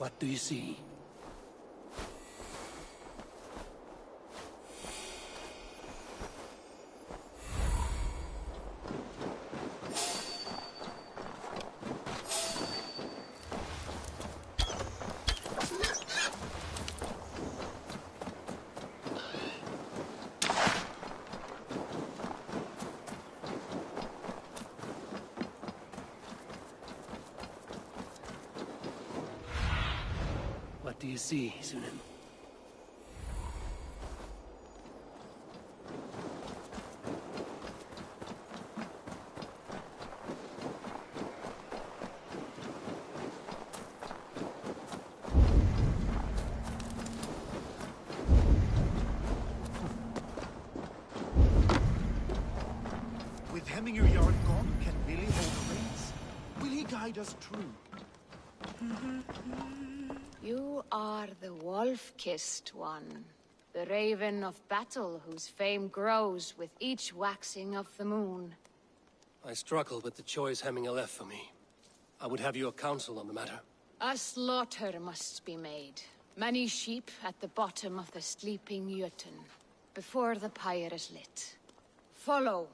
What do you see? What do you see, Sunan? With Hemminger Yard gone, can Billy hold the reins? Will he guide us true? You are the wolf-kissed one. The raven of battle whose fame grows with each waxing of the moon. I struggle with the choice Hemminger left for me. I would have your counsel on the matter. A slaughter must be made. Many sheep at the bottom of the sleeping Jötun, before the pyre is lit. Follow.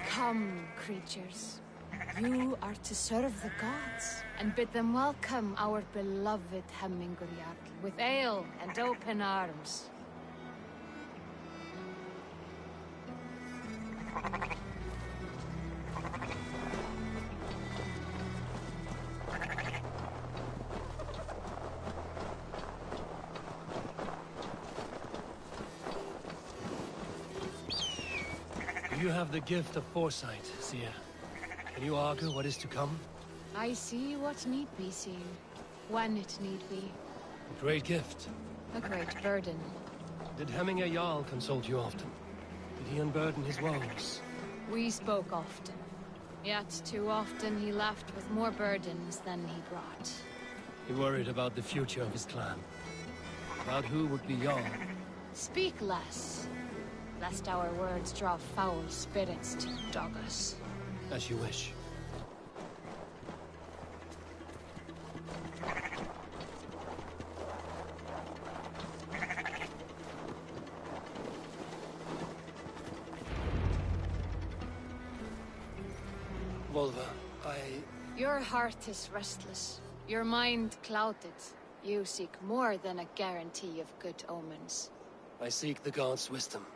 Come, creatures. You are to serve the gods, and bid them welcome our beloved Hemminguryard with ale and open arms. You have the gift of foresight, Seer. Can you argue what is to come? I see what need be seen, when it need be. A great gift. A great burden. Did Hemminger Jarl consult you often? Did he unburden his woes? We spoke often. Yet too often he left with more burdens than he brought. He worried about the future of his clan. About who would be Jarl. Speak less, lest our words draw foul spirits to dog us. As you wish. Volva, Your heart is restless. Your mind clouded. You seek more than a guarantee of good omens. I seek the gods' wisdom.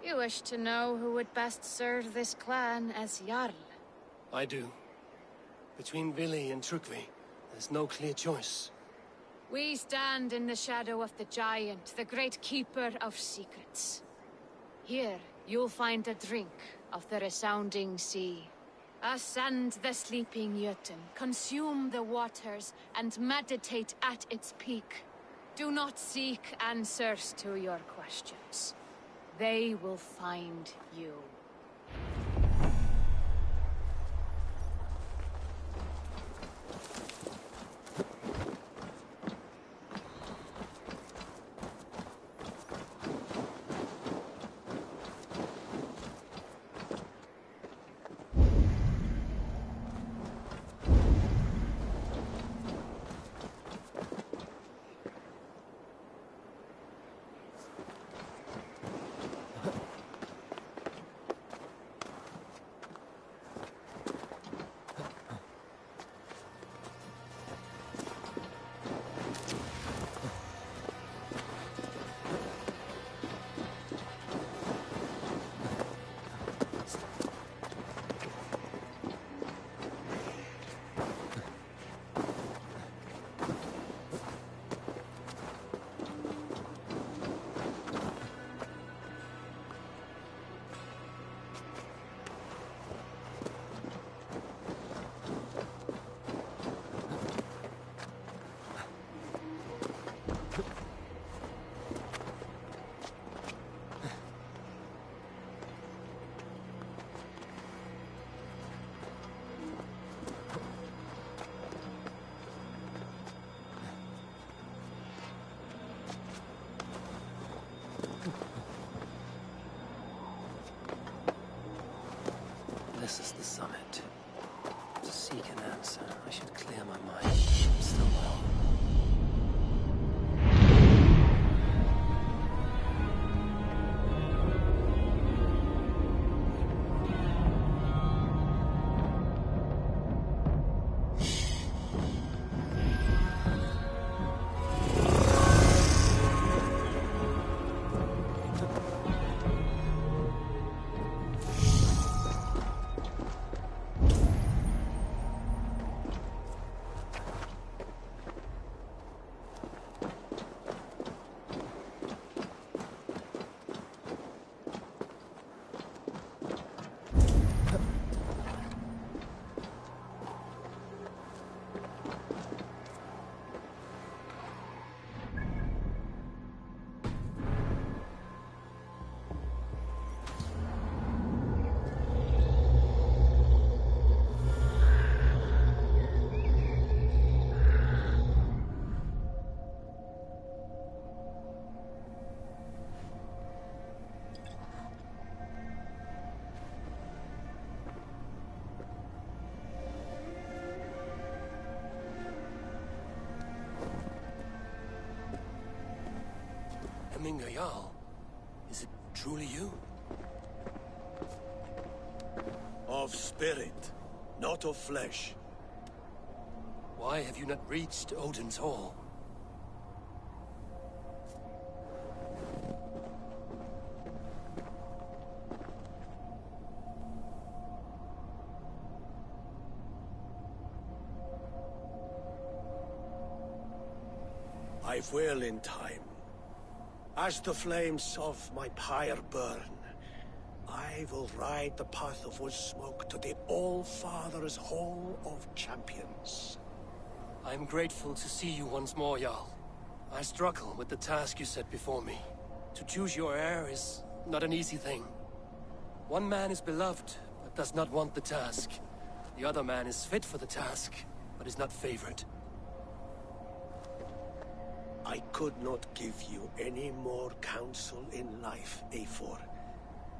You wish to know who would best serve this clan as Jarl? I do. Between Vili and Trukvi, there's no clear choice. We stand in the shadow of the giant, the great keeper of secrets. Here, you'll find a drink of the resounding sea. Ascend the sleeping Jötun, consume the waters, and meditate at its peak. Do not seek answers to your questions. They will find you. This is the summit. To seek an answer, I should clear my mind. I'm still well. Jarl, is it truly you? Of spirit, not of flesh. Why have you not reached Odin's Hall? I will in time. As the flames of my pyre burn, I will ride the path of wood smoke to the All-Father's Hall of Champions. I'm grateful to see you once more, Jarl. I struggle with the task you set before me. To choose your heir is not an easy thing. One man is beloved, but does not want the task. The other man is fit for the task, but is not favored. I could not give you any more counsel in life, Eivor.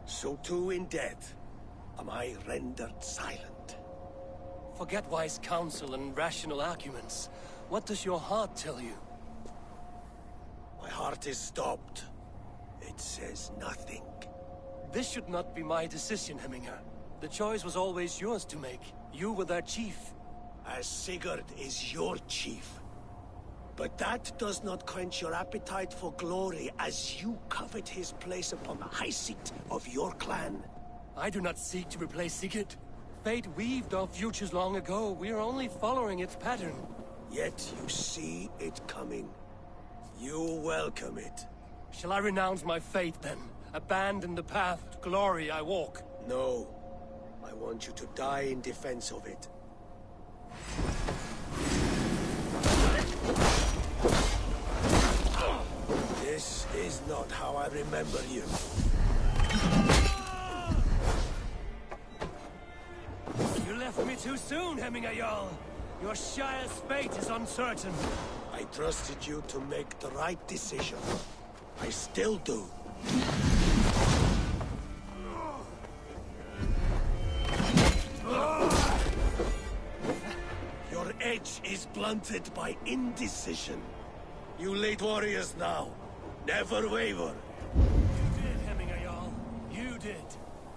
So too in death am I rendered silent. Forget wise counsel and rational arguments. What does your heart tell you? My heart is stopped. It says nothing. This should not be my decision, Hemminger. The choice was always yours to make. You were their chief. As Sigurd is your chief. But that does not quench your appetite for glory as you covet his place upon the high seat of your clan. I do not seek to replace Sigurd. Fate weaved our futures long ago. We are only following its pattern. Yet you see it coming. You welcome it. Shall I renounce my fate then? Abandon the path to glory I walk? No. I want you to die in defense of it. This is not how I remember you. You left me too soon, Hemminger Jarl. Your Shire's fate is uncertain. I trusted you to make the right decision. I still do. Your edge is blunted by indecision. You lead warriors now. Never waver. You did, Hemminger Jarl. You did.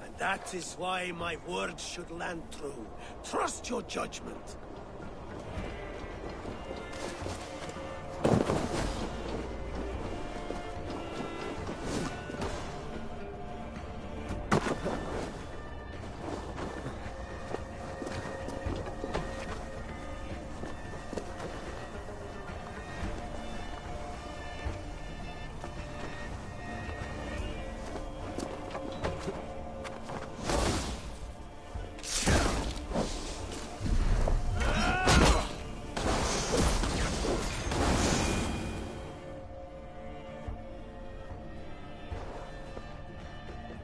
And that is why my words should land true. Trust your judgment.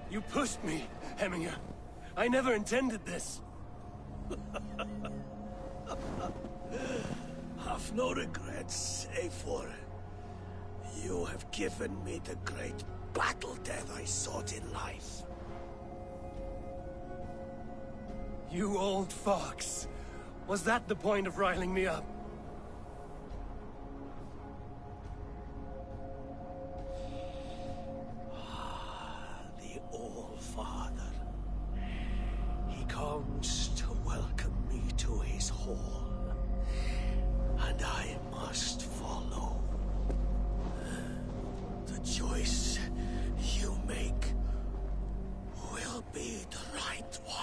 You pushed me, Hemminger. I never intended this. Have no regrets, Eivor. You have given me the great battle death I sought in life. You old fox. Was that the point of riling me up? The All-Father. He comes to welcome me to his hall, and I must follow. The choice you make will be the right one.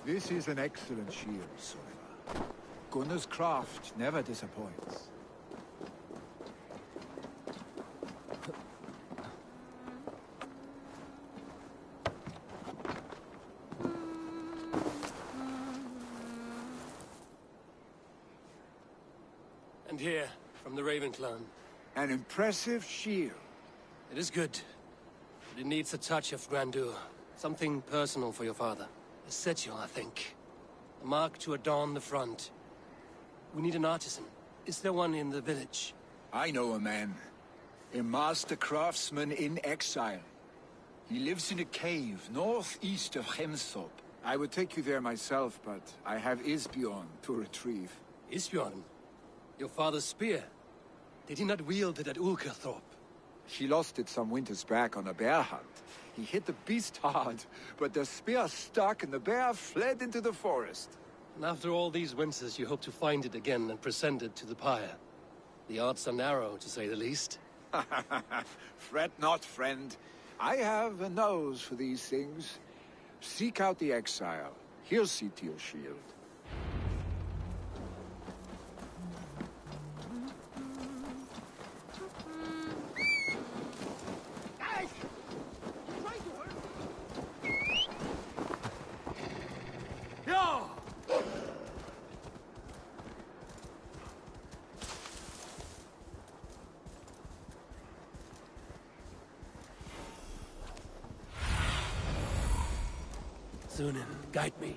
This is an excellent shield, Sora. Gunnar's craft never disappoints. And here, from the Raven clan. An impressive shield. It is good, but it needs a touch of grandeur. Something personal for your father. A sigil, I think. A mark to adorn the front. We need an artisan. Is there one in the village? I know a man. A master craftsman in exile. He lives in a cave northeast of Hemthorpe. I would take you there myself, but I have Isbjorn to retrieve. Isbjorn? Your father's spear? Did he not wield it at Ulkerthorpe? He lost it some winters back on a bear hunt. He hit the beast hard, but the spear stuck and the bear fled into the forest. And after all these winters, you hope to find it again and present it to the pyre. The odds are narrow, to say the least. Fret not, friend. I have a nose for these things. Seek out the exile. He'll see to your shield. Sunan, guide me.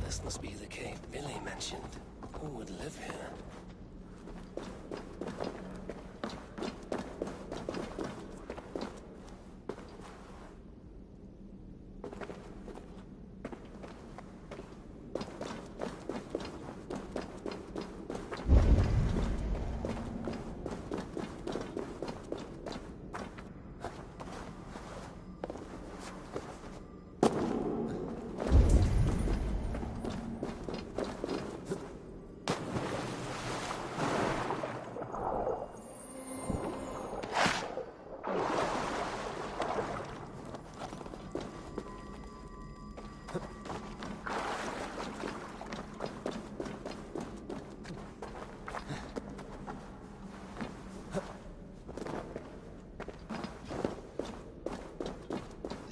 This must be the cave Billy mentioned. Who would live here?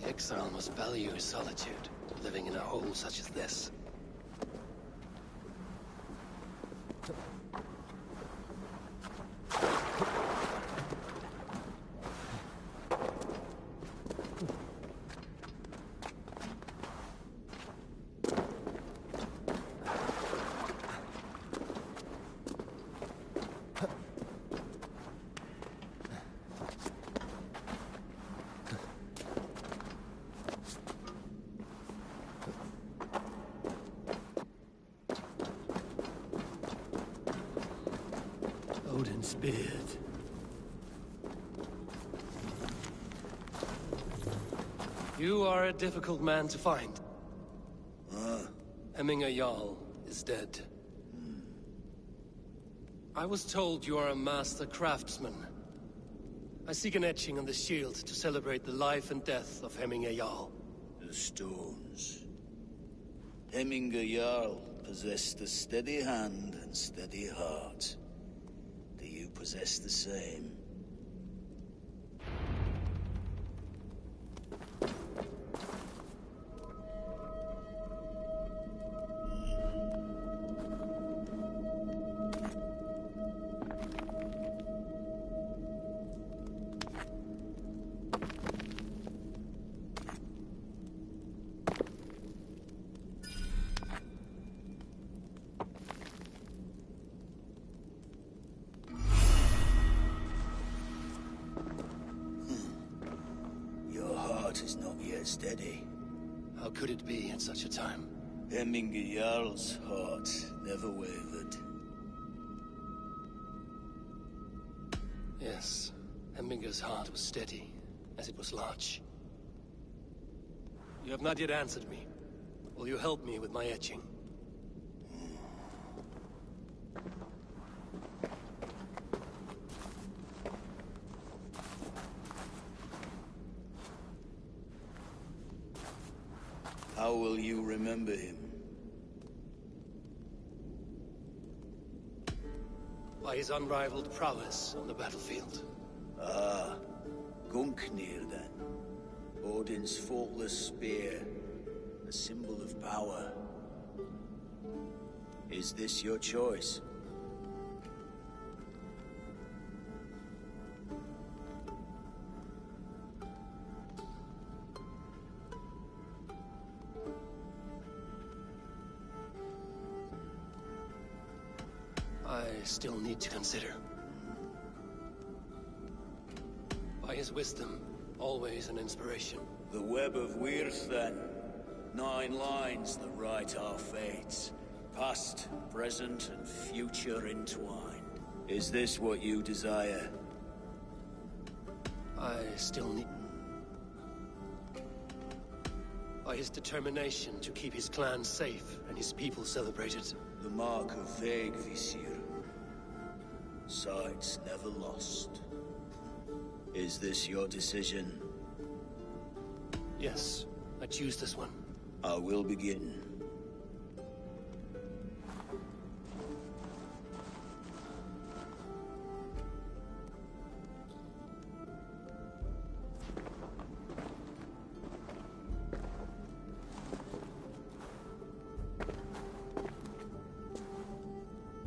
Exile must value his solitude, living in a hole such as this. Odin's beard. You are a difficult man to find. Hemminger Jarl is dead. I was told you are a master craftsman. I seek an etching on the shield to celebrate the life and death of Hemminger Jarl. The stones. Hemminger Jarl possessed a steady hand and steady heart. Do you possess the same? Is not yet steady. How could it be at such a time? Hemminger Jarl's heart never wavered. Yes, Hemminger's heart was steady, as it was large. You have not yet answered me. Will you help me with my etching? How will you remember him? By his unrivaled prowess on the battlefield. Ah, Gungnir then. Odin's faultless spear, a symbol of power. Is this your choice? I still need to consider. By his wisdom, always an inspiration. The web of Wirth, then. 9 lines that write our fates. Past, present, and future entwined. Is this what you desire? I still need... By his determination to keep his clan safe and his people celebrated. The mark of Vegvisir. Sides never lost. Is this your decision? Yes, I choose this one. I will begin.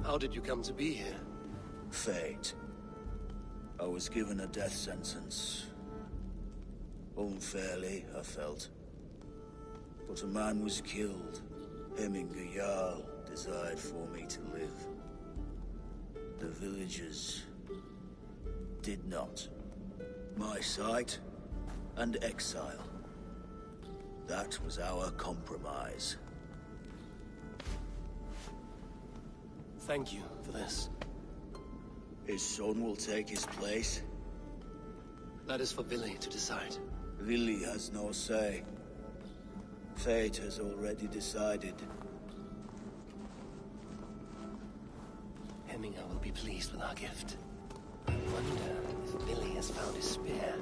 How did you come to be here? Fate. I was given a death sentence. Unfairly, I felt. But a man was killed. Hemminger Jarl desired for me to live. The villagers did not. My sight and exile. That was our compromise. Thank you for this. His son will take his place. That is for Billy to decide. Willi has no say. Fate has already decided. Hemminger will be pleased with our gift. I wonder if Billy has found his spear.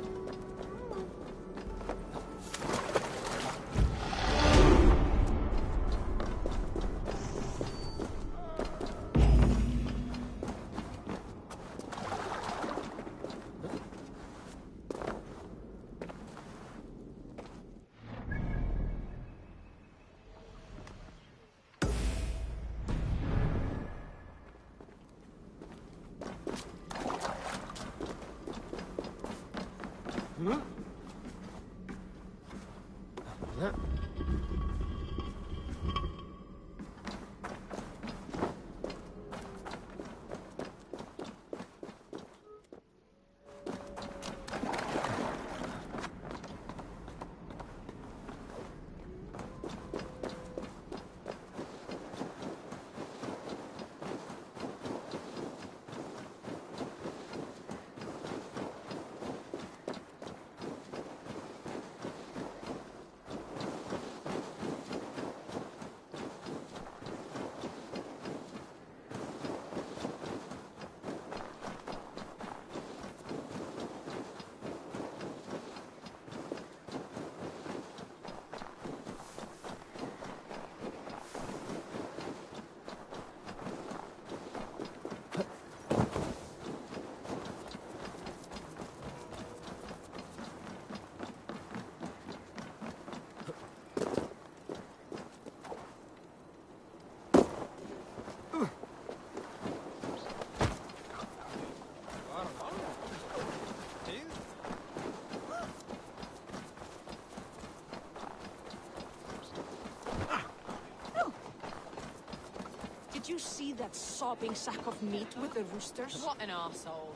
Did you see that sobbing sack of meat with the roosters? What an arsehole.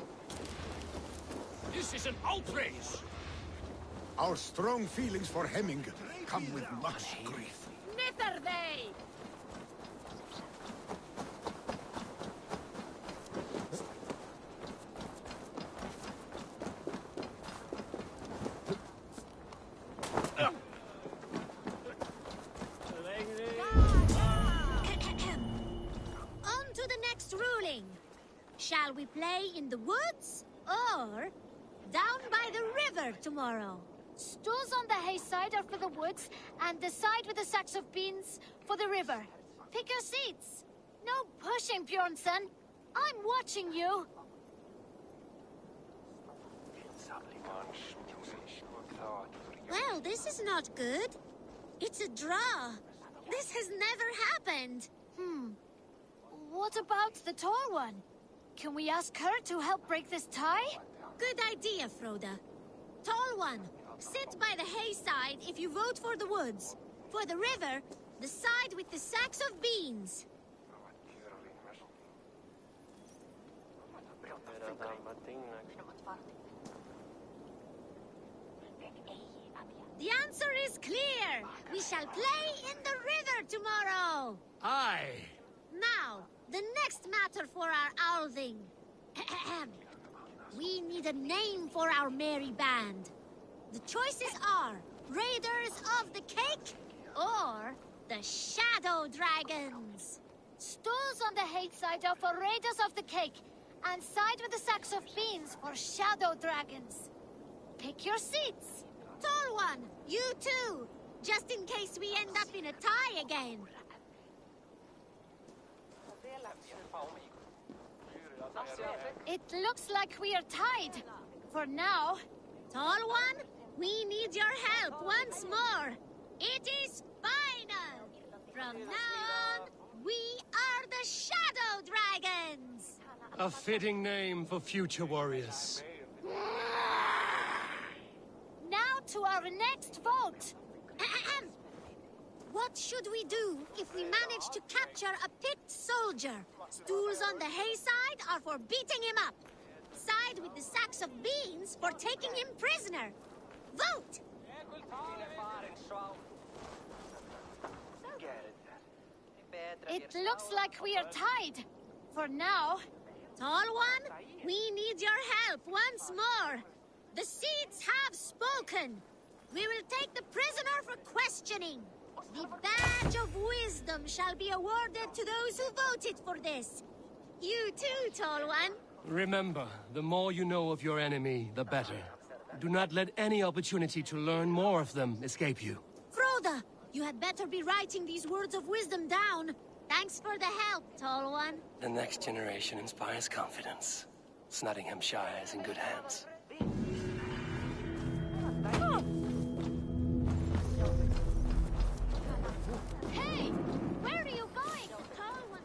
This is an outrage! Our strong feelings for Hemming come with much grief. Neither they! On to the next ruling. Shall we play in the woods or down by the river tomorrow? Stools on the hay side are for the woods, and the side with the sacks of beans for the river. Pick your seats. No pushing, Bjornsson. I'm watching you. Well, this is not good. It's a draw. This has never happened. What about the tall one? Can we ask her to help break this tie? Good idea, Froda. Tall one, sit by the hay side if you vote for the woods. For the river, the side with the sacks of beans. The answer is clear. We shall play in the river tomorrow. Aye. Now, the next matter for our Alving. We need a name for our merry band. The choices are Raiders of the Cake or the Shadow Dragons. Stools on the hay side are for Raiders of the Cake, and side with the sacks of beans for Shadow Dragons. Pick your seats. Tall one, you too, just in case we end up in a tie again. It looks like we are tied. For now. Tall one, we need your help once more. It is final. From now on, we are the Shadow Dragons. A fitting name for future warriors. Now to our next vote. What should we do if we manage to capture a picked soldier? Stools on the hay side are for beating him up. Side with the sacks of beans for taking him prisoner. Vote! It looks like we are tied. For now. Tall One, we need your help once more. The seeds have spoken. We will take the prisoner for questioning. The badge of wisdom shall be awarded to those who voted for this. You too, Tall One. Remember, the more you know of your enemy, the better. Do not let any opportunity to learn more of them escape you. Froda, you had better be writing these words of wisdom down. Thanks for the help, Tall One. The next generation inspires confidence. Snottinghamshire is in good hands. Hey! Where are you going? Tall One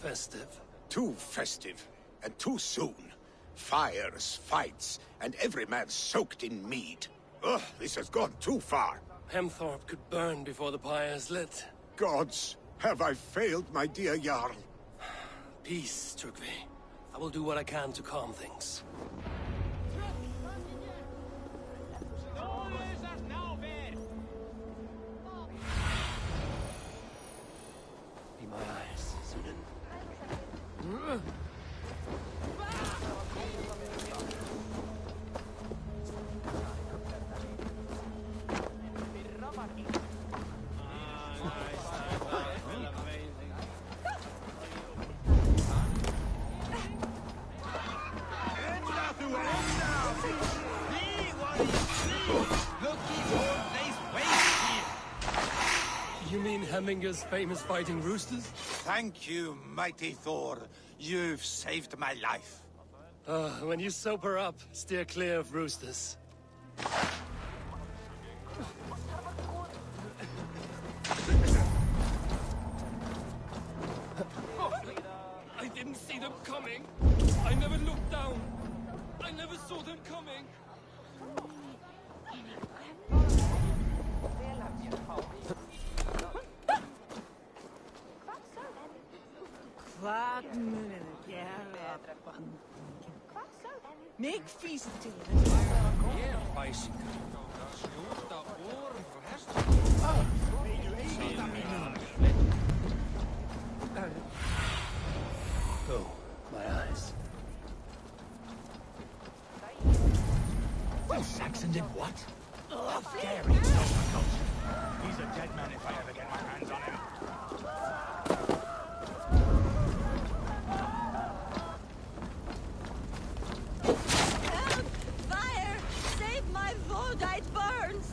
Festive. Too festive, and too soon. Fires, fights, and every man soaked in mead. Ugh, this has gone too far. Hemthorpe could burn before the pyre is lit. Gods, have I failed my dear Jarl? Peace, Turkvi. I will do what I can to calm things. Be my eyes, Sunan. You mean Hemminger's famous fighting roosters? Thank you, mighty Thor. You've saved my life. When you sober up, steer clear of roosters. I didn't see them coming. I never looked down. I never saw them coming. Make feast to Oh, my eyes. Well, Saxon did what? How dare he tell my culture? He's a dead man if I ever get my hands on him. Help! Fire! Save my Voda, it burns!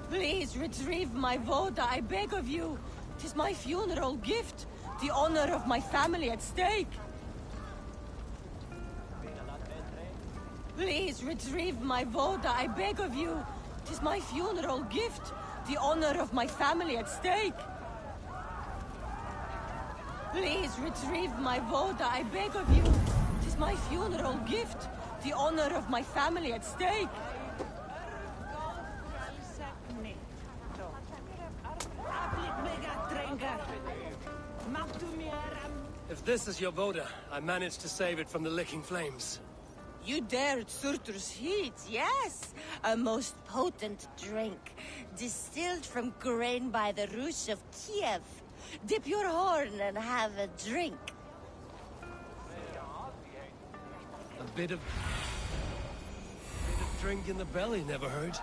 Please retrieve my Voda, I beg of you. 'Tis my funeral gift, the honor of my family at stake. Please retrieve my Voda, I beg of you. 'Tis my funeral gift, the honor of my family at stake. Please retrieve my Voda, I beg of you. 'Tis my funeral gift, the honor of my family at stake. If this is your Voda, I managed to save it from the licking flames. You dared Surtur's heat, yes. A most potent drink, distilled from grain by the Rus of Kiev. Dip your horn and have a drink. A bit of drink in the belly never hurt.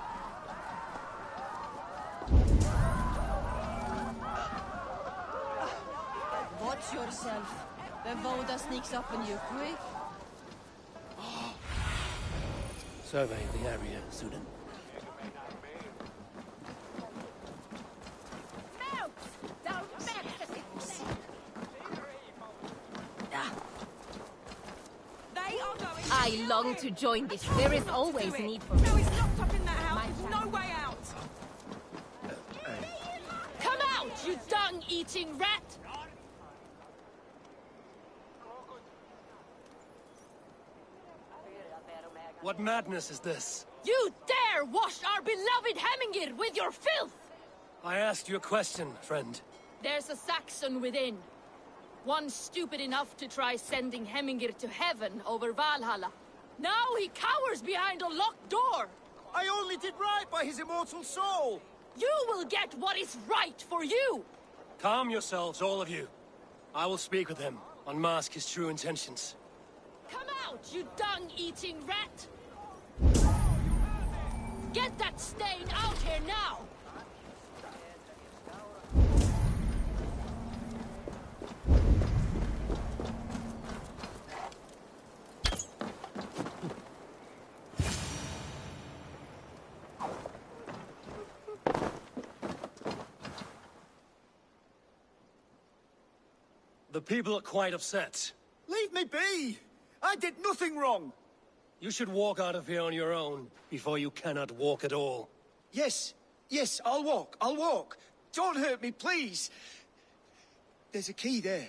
What Watch yourself. The Voda sneaks up on you quick. Survey the area, Sudan. I long to join this. There is always need for me. No, he's locked up in that house. There's no way out. Come out, you dung-eating rat! What madness is this? You dare wash our beloved Hemingir with your filth! I asked you a question, friend. There's a Saxon within. One stupid enough to try sending Hemingir to heaven over Valhalla. Now he cowers behind a locked door! I only did right by his immortal soul! You will get what is right for you! Calm yourselves, all of you. I will speak with him, unmask his true intentions. Come out, you dung-eating rat! Get that stain out here now! The people are quite upset. Leave me be! I did nothing wrong! You should walk out of here on your own, before you cannot walk at all. Yes, I'll walk. Don't hurt me, please. There's a key there.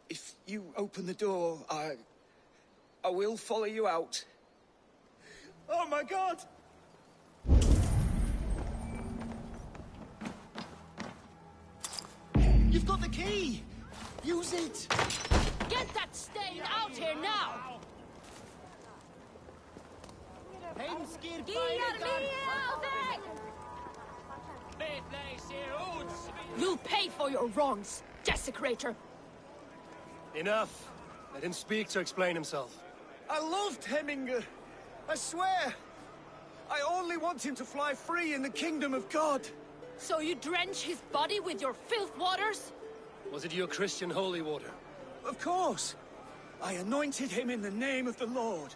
If you open the door, I will follow you out. Oh my God! You've got the key! Use it! Get that stain out here now! You'll pay for your wrongs, desecrator! Enough. Let him speak to explain himself. I loved Hemingr. I swear. I only want him to fly free in the kingdom of God. So you drench his body with your filth waters? Was it your Christian holy water? Of course. I anointed him in the name of the Lord.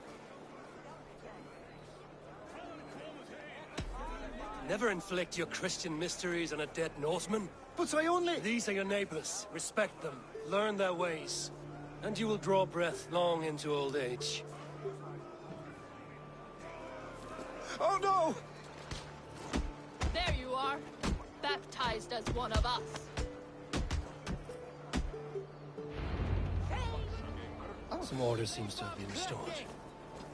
Never inflict your Christian mysteries on a dead Norseman. But I only... These are your neighbors. Respect them. Learn their ways. And you will draw breath long into old age. Oh no! There you are. Baptized as one of us. Some order seems to have been restored.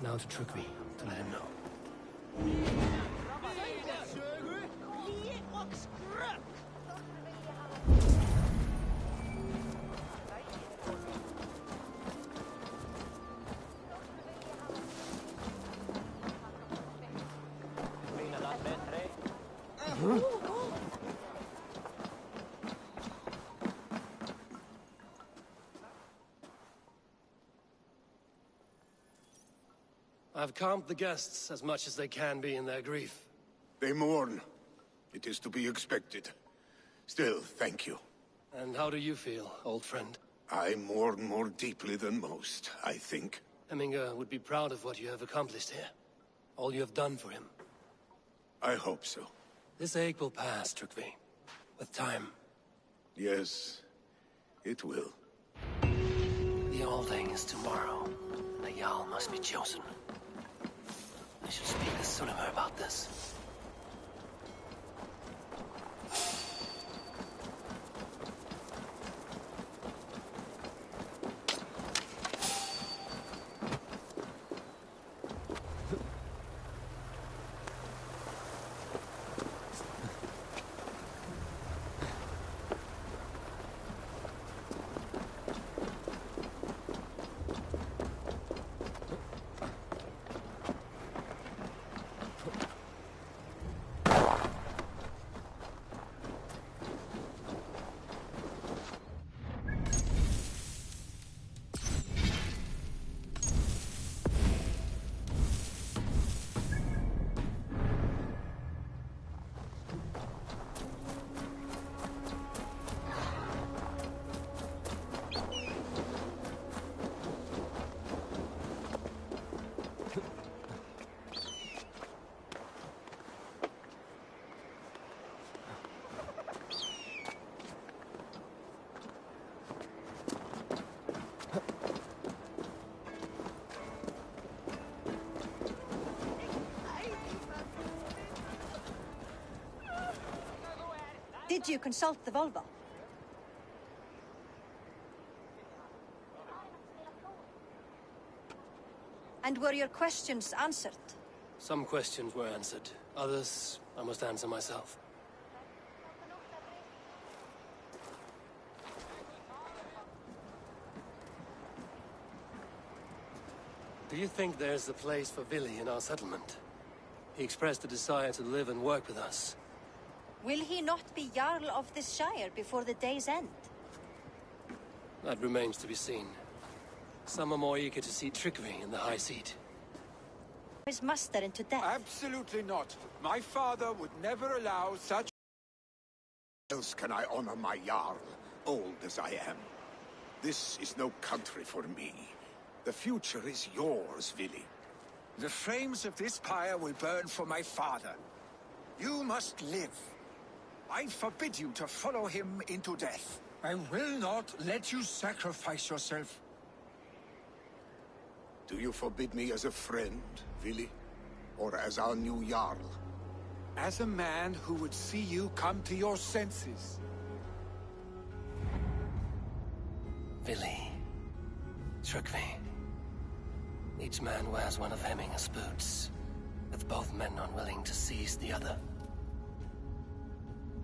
Now to Trugvi, to let him know. I've calmed the guests as much as they can be in their grief. They mourn. It is to be expected. Still, thank you. And how do you feel, old friend? I mourn more deeply than most, I think. Hemingr would be proud of what you have accomplished here. All you have done for him. I hope so. This ache will pass, Trugvi. With time. Yes, it will. The Alding is tomorrow. The Jarl must be chosen. I should speak to Sunnema about this. Did you consult the Volva? And were your questions answered? Some questions were answered. Others, I must answer myself. Do you think there's a place for Vili in our settlement? He expressed a desire to live and work with us. Will he not be Jarl of this Shire before the day's end? That remains to be seen. Some are more eager to see trickery in the high seat. His master into death? Absolutely not. My father would never allow such... How else can I honor my Jarl, old as I am? This is no country for me. The future is yours, Vili. The flames of this pyre will burn for my father. You must live. I forbid you to follow him into death. I will not let you sacrifice yourself. Do you forbid me as a friend, Vili? Or as our new Jarl? As a man who would see you come to your senses. Vili. Trygve. Each man wears one of Hemminger's boots, with both men unwilling to seize the other.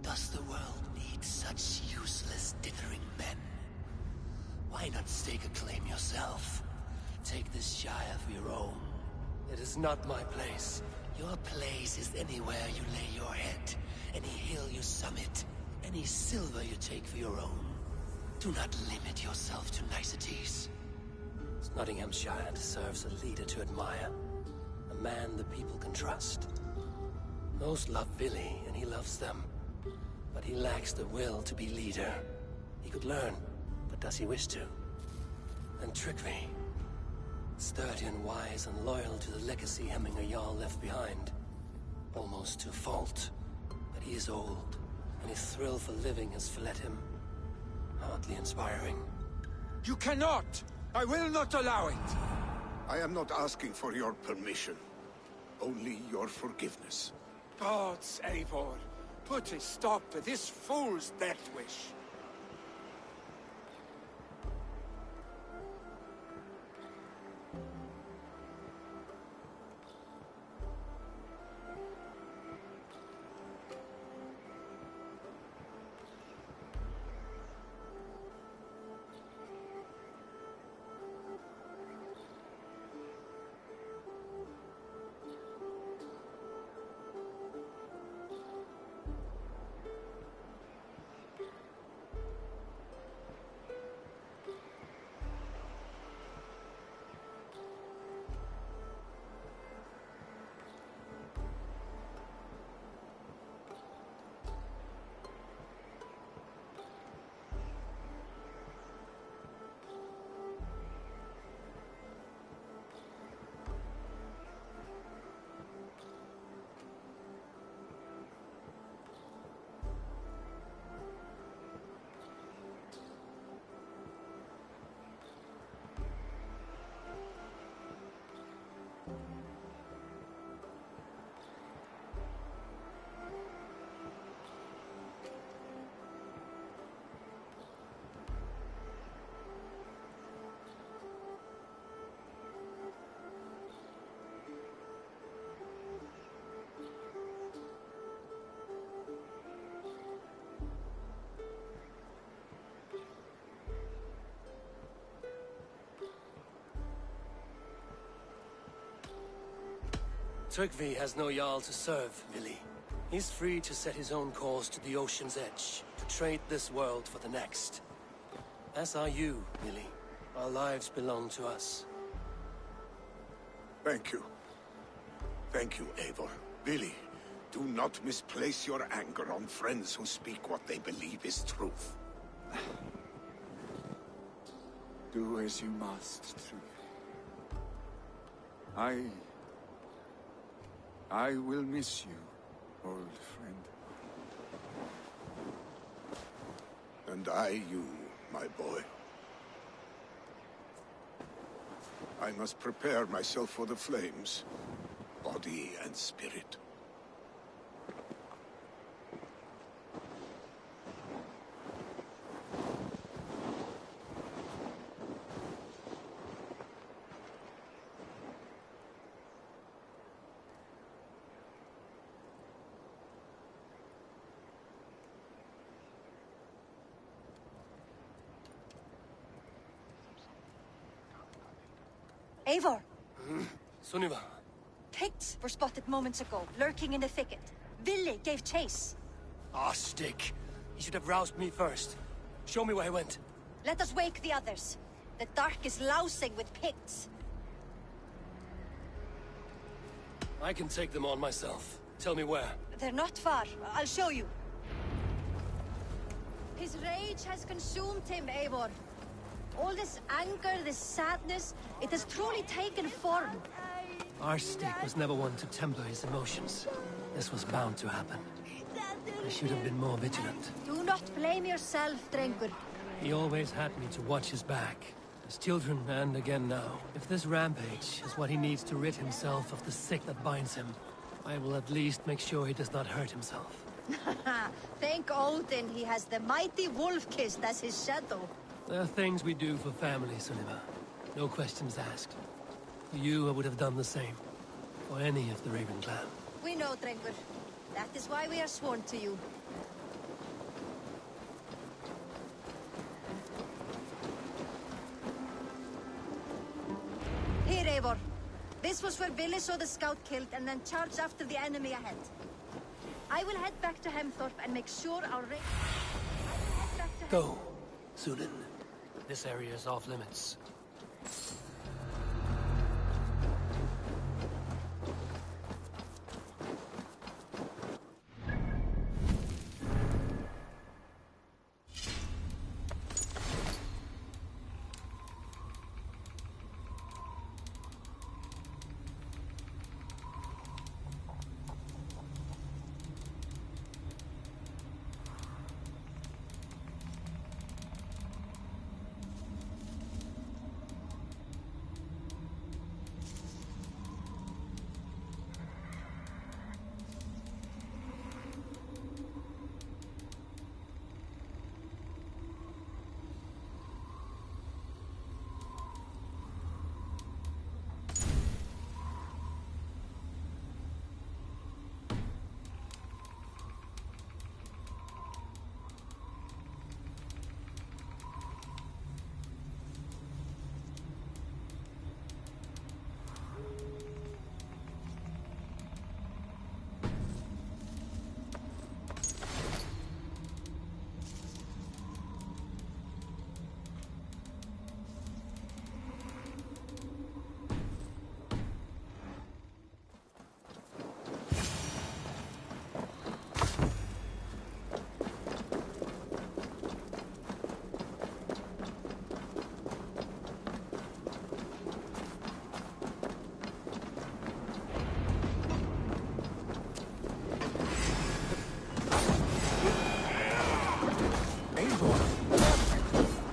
Does the world need such useless, dithering men? Why not stake a claim yourself? Take this Shire for your own. It is not my place. Your place is anywhere you lay your head, any hill you summit, any silver you take for your own. Do not limit yourself to niceties. Nottinghamshire deserves a leader to admire. A man the people can trust. Most love Vili, and he loves them. But he lacks the will to be leader. He could learn, but does he wish to? And Trygve. Sturdy and wise and loyal to the legacy Hemminger Jarl left behind. Almost to a fault. But he is old, and his thrill for living has fled him. Hardly inspiring. You cannot! I will not allow it! I am not asking for your permission. Only your forgiveness. Gods, Eivor, put a stop to this fool's death wish. Trygve has no Jarl to serve, Vili. He's free to set his own course to the ocean's edge, to trade this world for the next. As are you, Vili. Our lives belong to us. Thank you. Thank you, Eivor. Vili, do not misplace your anger on friends who speak what they believe is truth. Do as you must, Trygve. I will miss you, old friend. And I you, my boy. I must prepare myself for the flames, body and spirit. Eivor! Sunniva. Picts were spotted moments ago, lurking in the thicket. Villi gave chase. Ah, stick. He should have roused me first. Show me where he went. Let us wake the others. The dark is lousing with Picts. I can take them on myself. Tell me where. They're not far. I'll show you. His rage has consumed him, Eivor. All this anger, this sadness, it has truly taken form. Our stick was never one to temper his emotions. This was bound to happen. I should have been more vigilant. Do not blame yourself, Drengur. He always had me to watch his back. As children, and again now. If this rampage is what he needs to rid himself of the sick that binds him, I will at least make sure he does not hurt himself. Thank Odin he has the mighty Wolf-Kissed as his shadow. There are things we do for family, Sunniva. No questions asked. For you, I would have done the same. For any of the Raven clan. We know, Drengur. That is why we are sworn to you. Here, Eivor. This was where Villi saw the scout killed and then charged after the enemy ahead. I will head back to Hemthorpe and make sure our Go, Sunan. This area is off limits.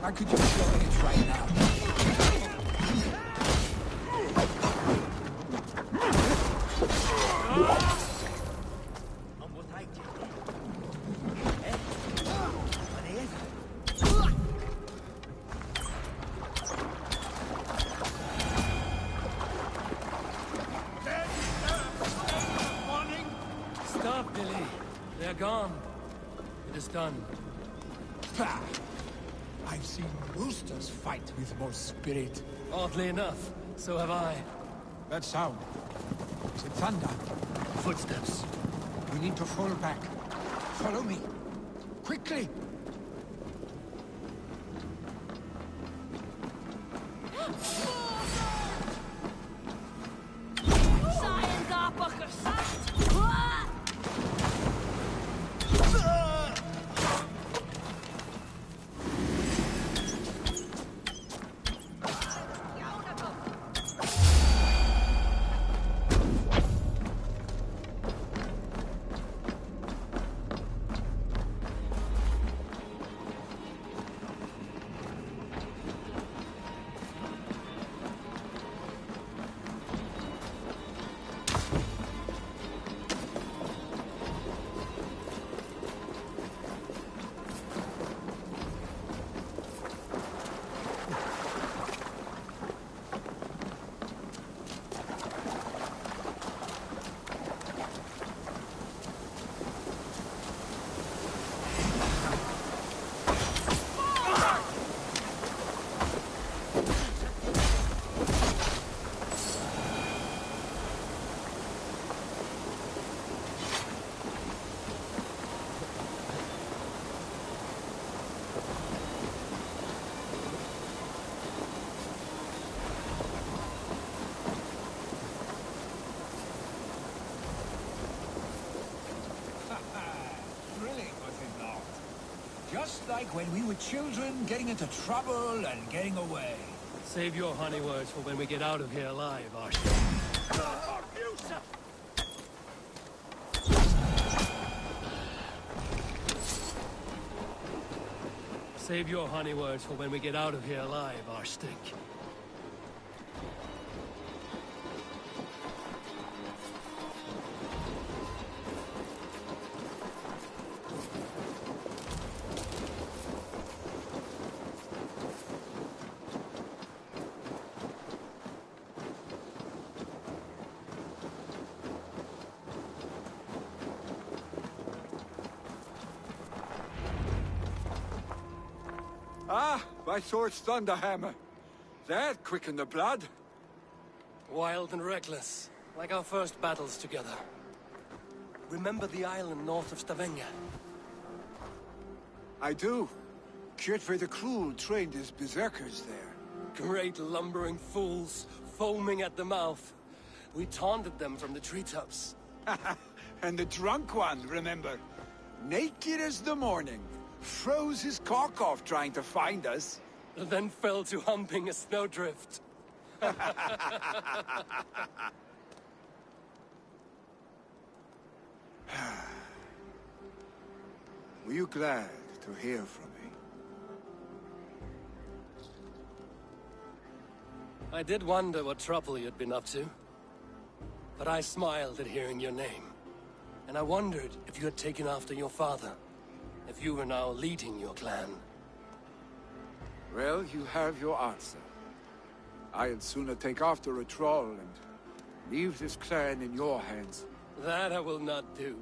I could use your aid right now. Stop, Billy. They're gone. It is done. Bah! I've seen roosters fight with more spirit. Oddly enough, so have I. That sound. Is it thunder? Footsteps. We need to fall back. Follow me. Quickly! like when we were children, getting into trouble and getting away. Save your honey words for when we get out of here alive, Archie. Save your honey words for when we get out of here alive, Archstick. Ah, my sword's Thunderhammer. That quickened the blood. Wild and reckless, like our first battles together. Remember the island north of Stavanger? I do. Kjotve the Cruel trained his berserkers there. Great lumbering fools, foaming at the mouth. We taunted them from the treetops. And the drunk one, remember? Naked as the morning. Froze his cock off trying to find us. Then fell to humping a snowdrift. Were you glad to hear from me? I did wonder what trouble you'd been up to. But I smiled at hearing your name. And I wondered if you had taken after your father. If you were now leading your clan. Well, you have your answer. I'd sooner take after a troll and leave this clan in your hands. That I will not do.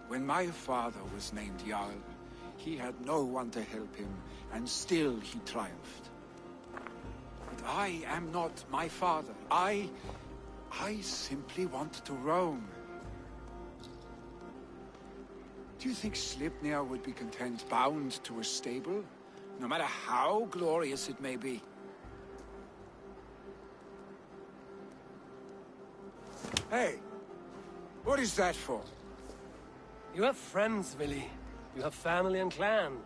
When my father was named Jarl, he had no one to help him, and still he triumphed. But I am not my father. I simply want to roam. Do you think Sleipnir would be content bound to a stable? No matter how glorious it may be? Hey! What is that for? You have friends, Willy. You have family and clan.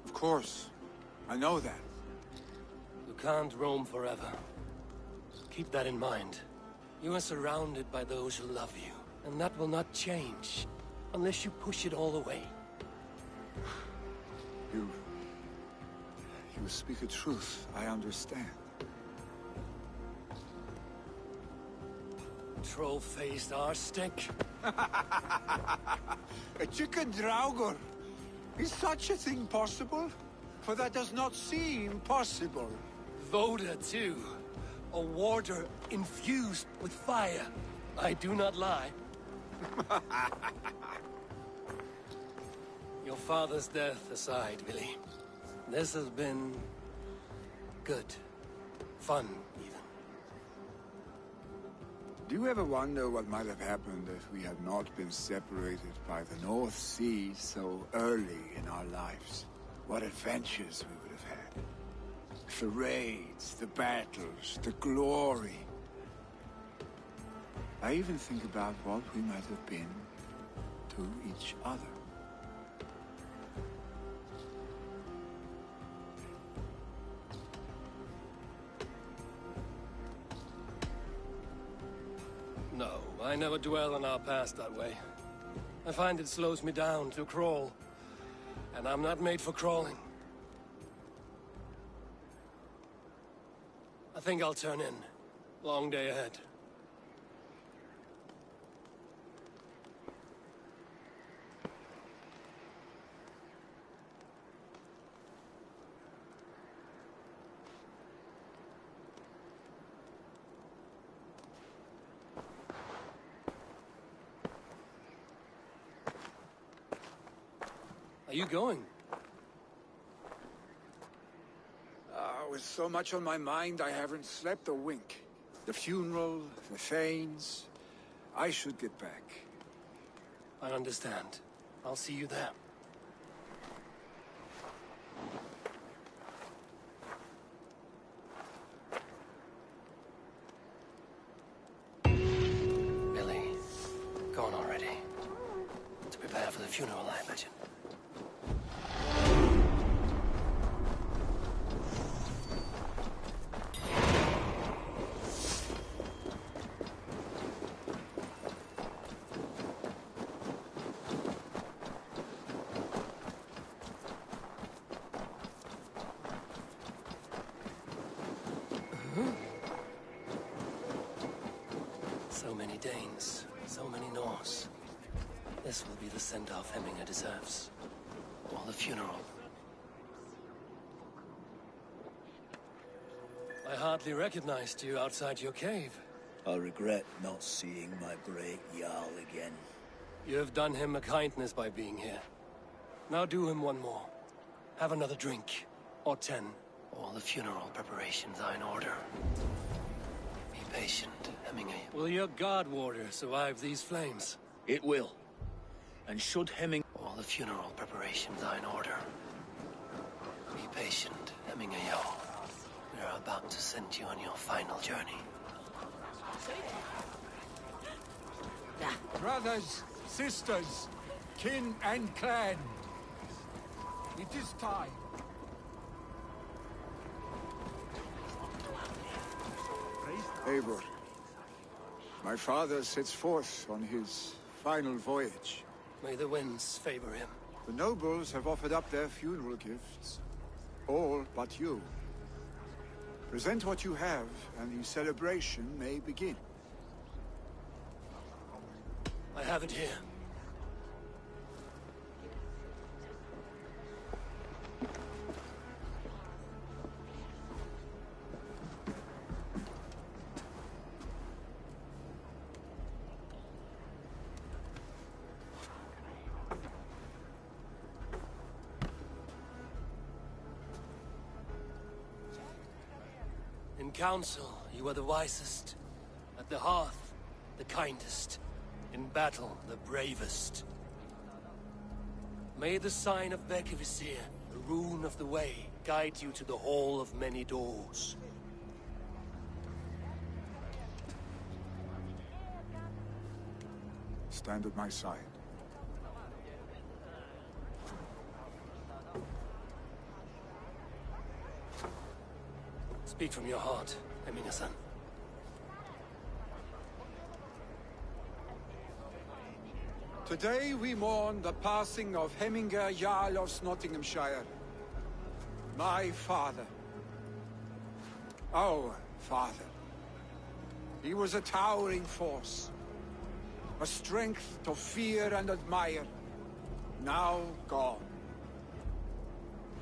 Of course. I know that. You can't roam forever. Keep that in mind. You are surrounded by those who love you. And that will not change, unless you push it all away. You speak a truth, I understand. Troll-faced arse-stick. A chicken Draugr! Is such a thing possible? For that does not seem possible. Voda, too. A warder infused with fire. I do not lie. Your father's death aside, Willy. This has been... good. Fun, even. Do you ever wonder what might have happened if we had not been separated by the North Sea so early in our lives? What adventures we would have had. The raids, the battles, the glory. I even think about what we might have been to each other. No, I never dwell on our past that way. I find it slows me down to crawl. And I'm not made for crawling. I think I'll turn in. Long day ahead. Are you going? With so much on my mind, I haven't slept a wink. The funeral, the Thanes... I should get back. I understand. I'll see you there. many Danes, so many Norse. This will be the send-off Hemminger deserves. Or the funeral. I hardly recognized you outside your cave. I regret not seeing my great Jarl again. You have done him a kindness by being here. Now do him one more. Have another drink. Or 10. All the funeral preparations are in order. Be patient, Hemminger. Will your guard warrior survive these flames? It will. And should Hemming... All the funeral preparations are in order. Be patient, Hemminger. We are about to send you on your final journey. Brothers, sisters, kin and clan. It is time. Eivor, my father sets forth on his final voyage. May the winds favor him. The nobles have offered up their funeral gifts. All but you. Present what you have, and the celebration may begin. I have it here. In council, you are the wisest. At the hearth, the kindest. In battle, the bravest. May the sign of Bekivisir, the rune of the way, guide you to the Hall of Many Doors. Stand at my side. Speak from your heart, Hemminger-san. Today we mourn the passing of Hemminger Jarl of Nottinghamshire. My father. Our father. He was a towering force. A strength to fear and admire. Now gone.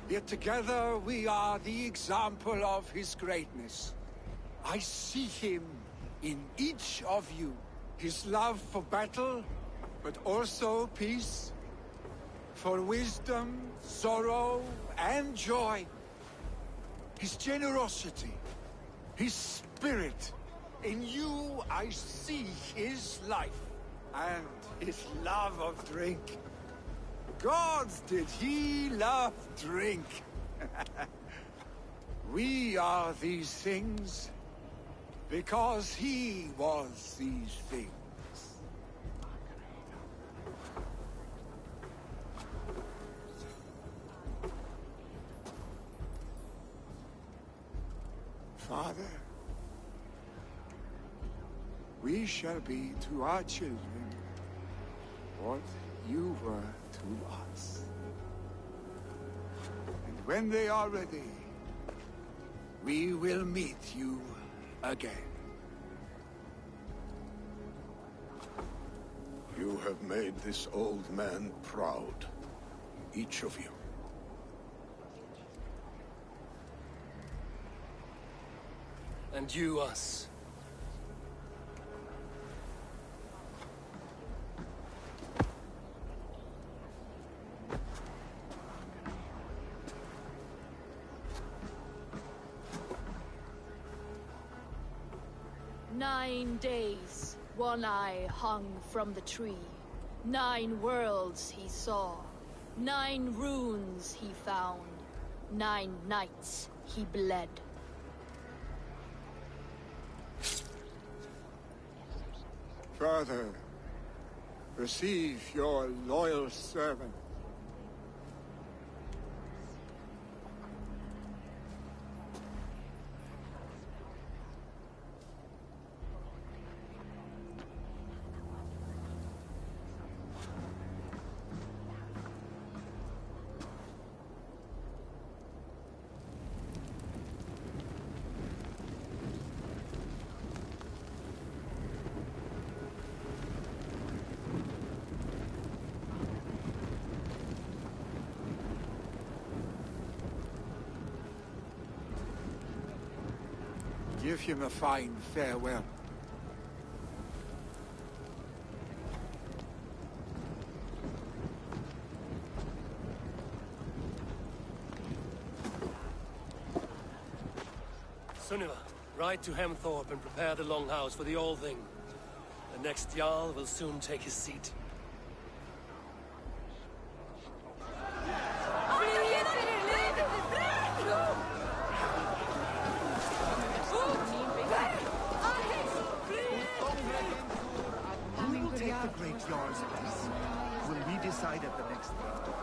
Yet together we are the example of his greatness. I see him in each of you. His love for battle, but also peace. For wisdom, sorrow, and joy. His generosity, his spirit. In you I see his life, and his love of drink. Gods, did he love drink! We are these things because he was these things. Father, we shall be to our children what you were to us. And when they are ready, we will meet you again. You have made this old man proud. Each of you. And you us. "9 days, One Eye hung from the tree. 9 worlds he saw. 9 runes he found. 9 nights he bled. Father, receive your loyal servant. Give him a fine farewell. Sunniva, ride to Hemthorpe and prepare the Longhouse for the All-Thing. The next Jarl will soon take his seat. Who will take the Great Jarl's place? Will we decide at the next meeting?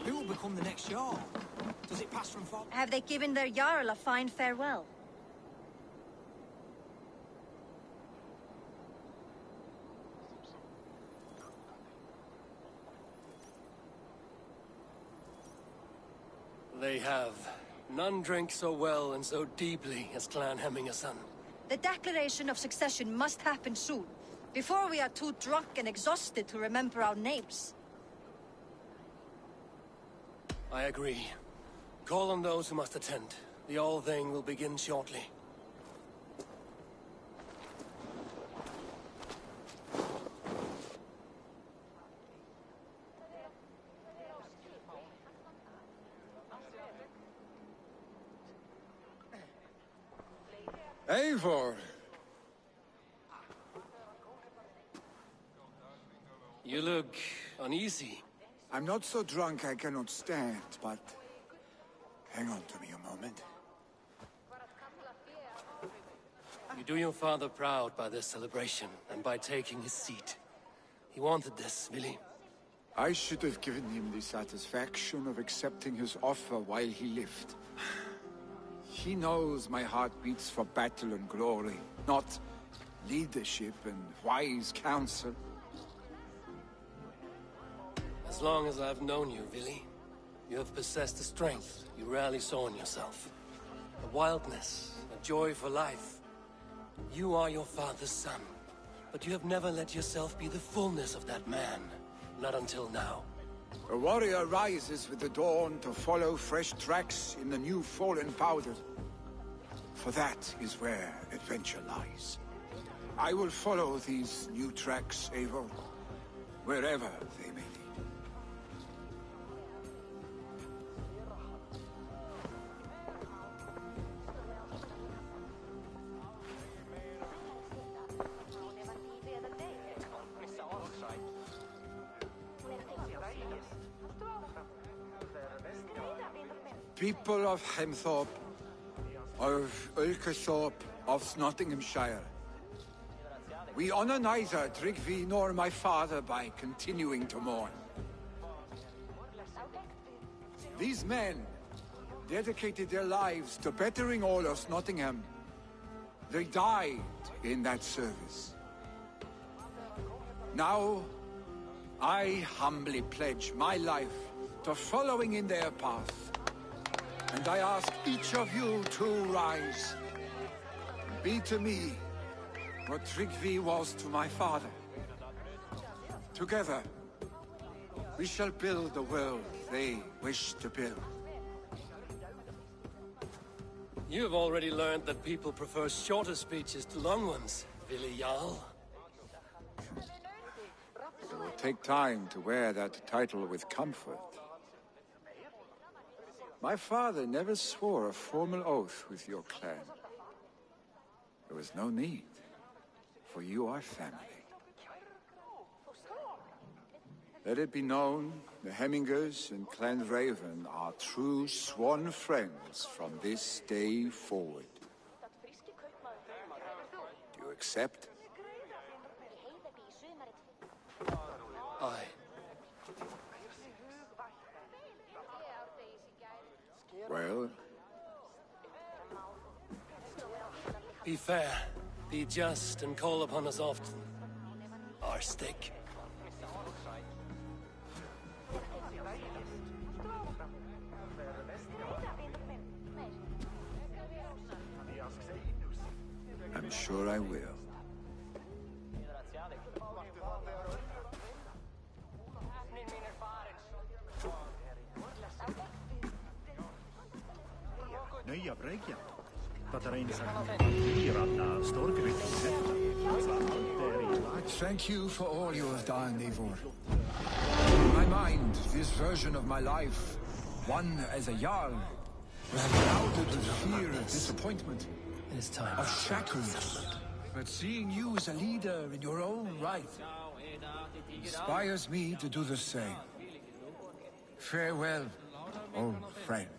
Who will become the next Jarl? Does it pass from father? Have they given their Jarl a fine farewell? They have. None drink so well and so deeply as Clan Hemmingerson. The declaration of succession must happen soon, before we are too drunk and exhausted to remember our names. I agree. Call on those who must attend. The All-Thing will begin shortly. Eivor! You look uneasy. I'm not so drunk I cannot stand, but hang on to me a moment. You do your father proud by this celebration, and by taking his seat. He wanted this, Willi. I should have given him the satisfaction of accepting his offer while he lived. He knows my heart beats for battle and glory, not leadership and wise counsel. As long as I've known you, Willi, you have possessed a strength you rarely saw in yourself. A wildness, a joy for life. You are your father's son, but you have never let yourself be the fullness of that man. Not until now. A warrior rises with the dawn to follow fresh tracks in the new fallen powder. For that is where adventure lies. I will follow these new tracks, Eivor, wherever they may lead. People of Hemthorpe, of Ulkerthorpe, of Nottinghamshire. We honor neither Tryggvi nor my father by continuing to mourn. These men dedicated their lives to bettering all of Nottingham. They died in that service. Now, I humbly pledge my life to following in their path. And I ask each of you to rise. Be to me what Tryggvi was to my father. Together, we shall build the world they wish to build. You have already learned that people prefer shorter speeches to long ones, Willi Jarl. take time to wear that title with comfort. My father never swore a formal oath with your clan. There was no need, for you are family. Let it be known, the Hemmingers and Clan Raven are true sworn friends from this day forward. Do you accept? Aye. Well? Be fair, be just, and call upon us often. Our stick. I'm sure I will. Nya bräggen. Thank you for all you have done, Eivor. In my mind, this version of my life, one as a Jarl, was clouded with fear of disappointment, It is time. of shackles. But seeing you as a leader in your own right inspires me to do the same. Farewell, old friend.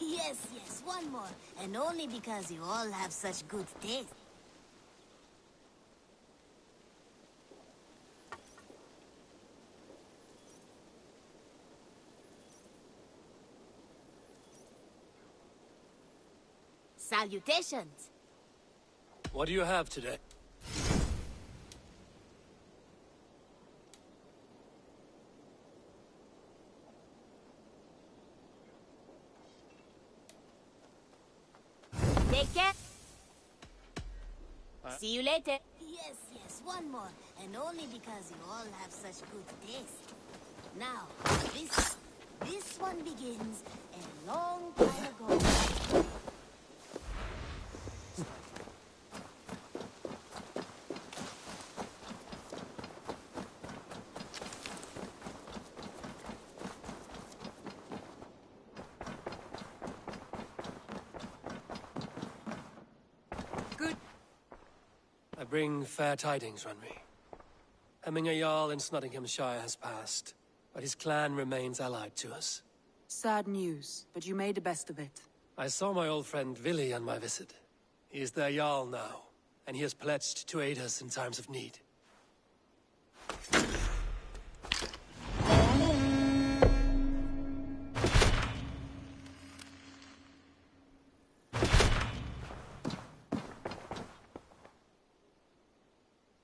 Yes, one more. And only because you all have such good taste. Salutations. What do you have today? Take care. See you later. Yes, one more. And only because you all have such good taste. Now, this one begins a long time ago. I bring fair tidings, Runry. Hemminger Jarl in Nottinghamshire has passed, but his clan remains allied to us. Sad news, but you made the best of it. I saw my old friend Vili on my visit. He is their Jarl now, and he has pledged to aid us in times of need.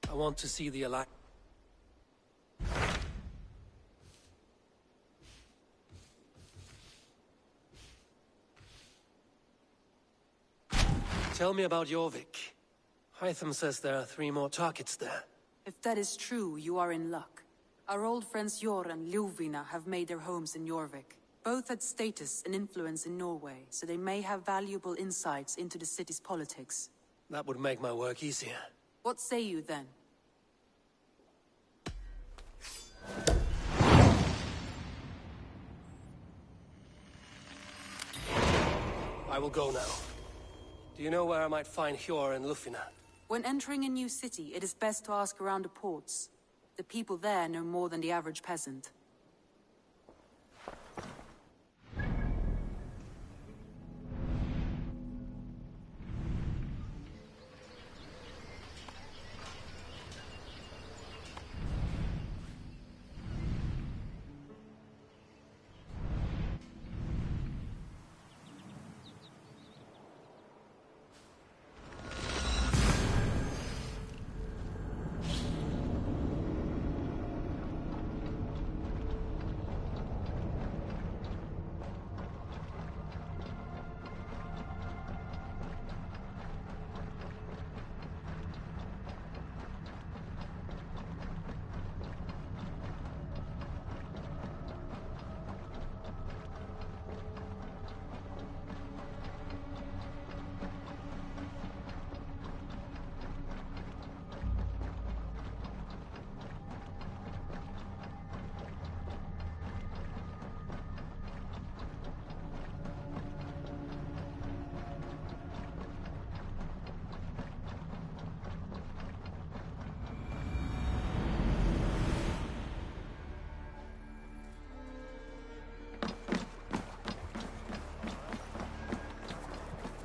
I want to see the alliance. Tell me about Jorvik. Hytham says there are 3 more targets there. If that is true, you are in luck. Our old friends Jor and Ljuvina have made their homes in Jorvik. Both had status and influence in Norway, so they may have valuable insights into the city's politics. That would make my work easier. What say you then? I will go now. Do you know where I might find Hjor and Lufina? When entering a new city, it is best to ask around the ports. The people there know more than the average peasant.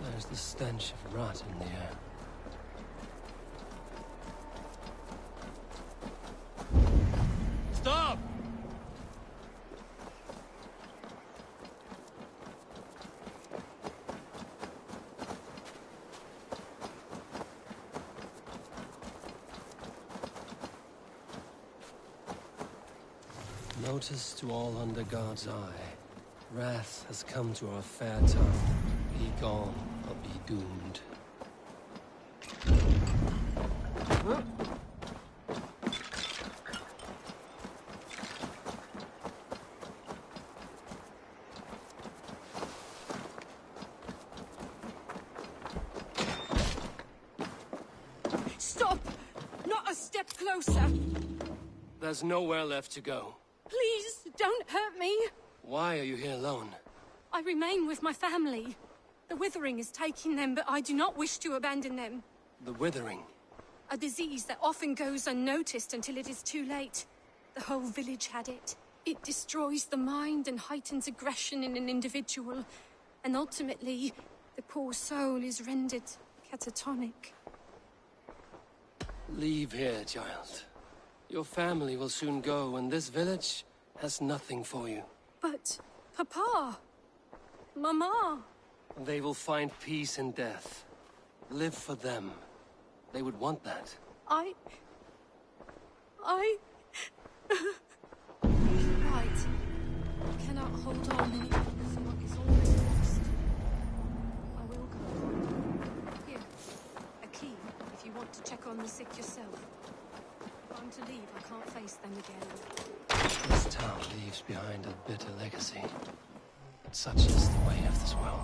There's the stench of rot in the air. Stop! Notice to all under God's eye. Wrath has come to our fair town. Be gone or be doomed. Stop! Not a step closer! There's nowhere left to go. Please, don't hurt me! Why are you here alone? I remain with my family. The Withering is taking them, but I do not wish to abandon them. The Withering? A disease that often goes unnoticed until it is too late. The whole village had it. It destroys the mind and heightens aggression in an individual. And ultimately, the poor soul is rendered catatonic. Leave here, child. Your family will soon go, and this village has nothing for you. But, Papa... Mama... They will find peace in death. Live for them. They would want that. Right. Cannot hold on any longer for what is already lost. I will go. Here, a key, if you want to check on the sick yourself. If I'm to leave, I can't face them again. This town leaves behind a bitter legacy. But such is the way of this world.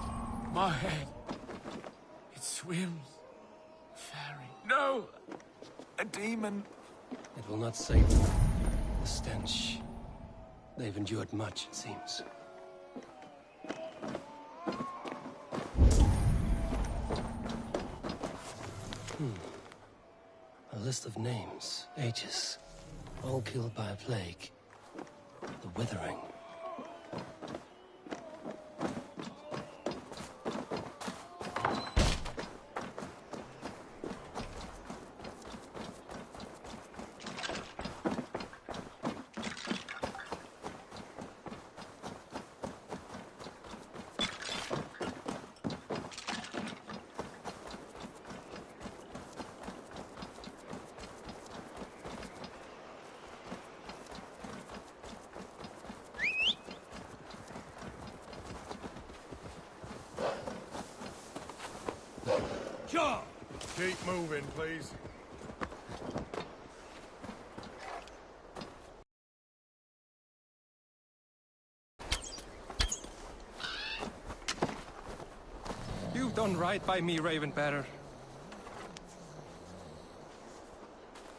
My head. It swims. Fairy. No! A demon. It will not save them. The stench. They've endured much, it seems. A list of names, ages, all killed by a plague. The Withering. Sure. Keep moving, please. You've done right by me, Ravenbearer.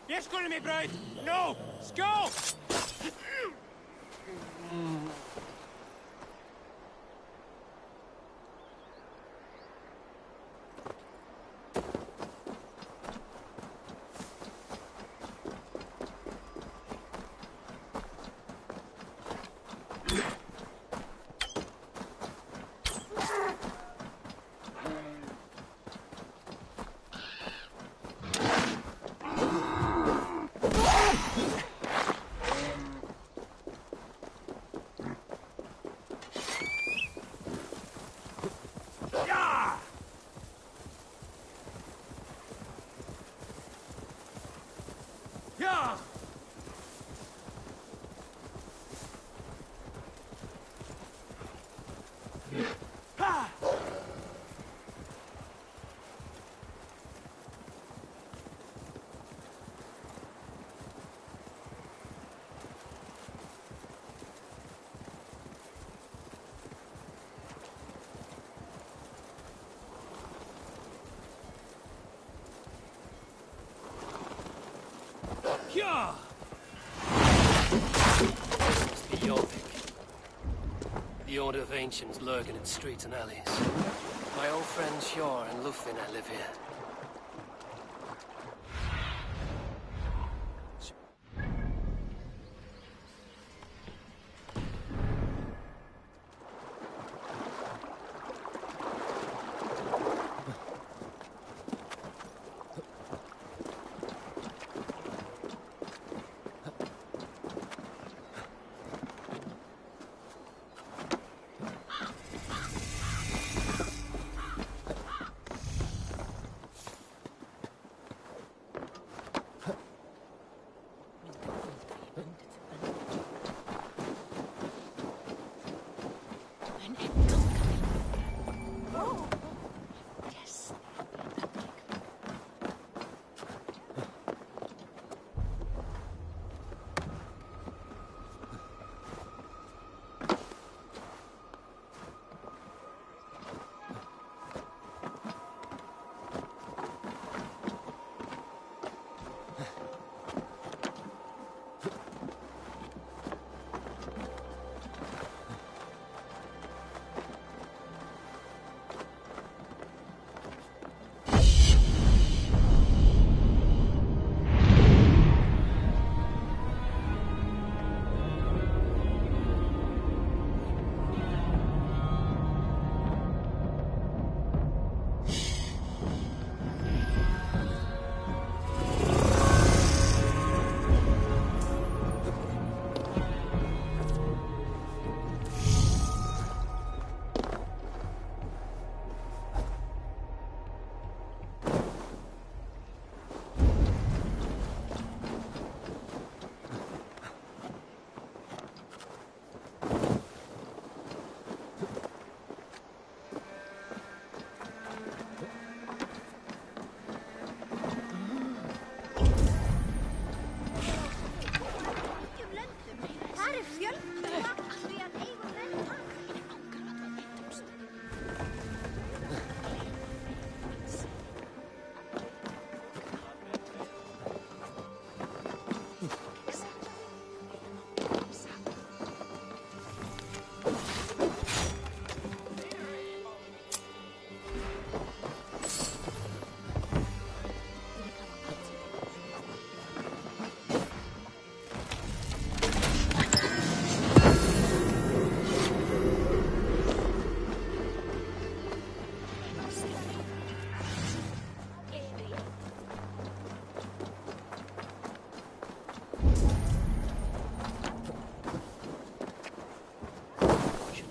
Yes, gonna me, bride! No! Go! Yeah! Must be Jorvik. The Order of Ancients lurk in its streets and alleys. My old friends Shor and Lufina live here.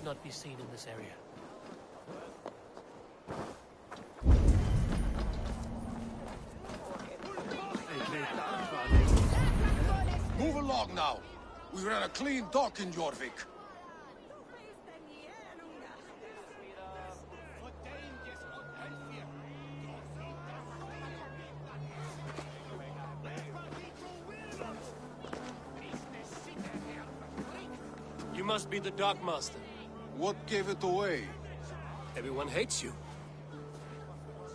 Not be seen in this area. Move along now. We ran a clean dock in Jorvik. must be the Dockmaster. What gave it away? Everyone hates you.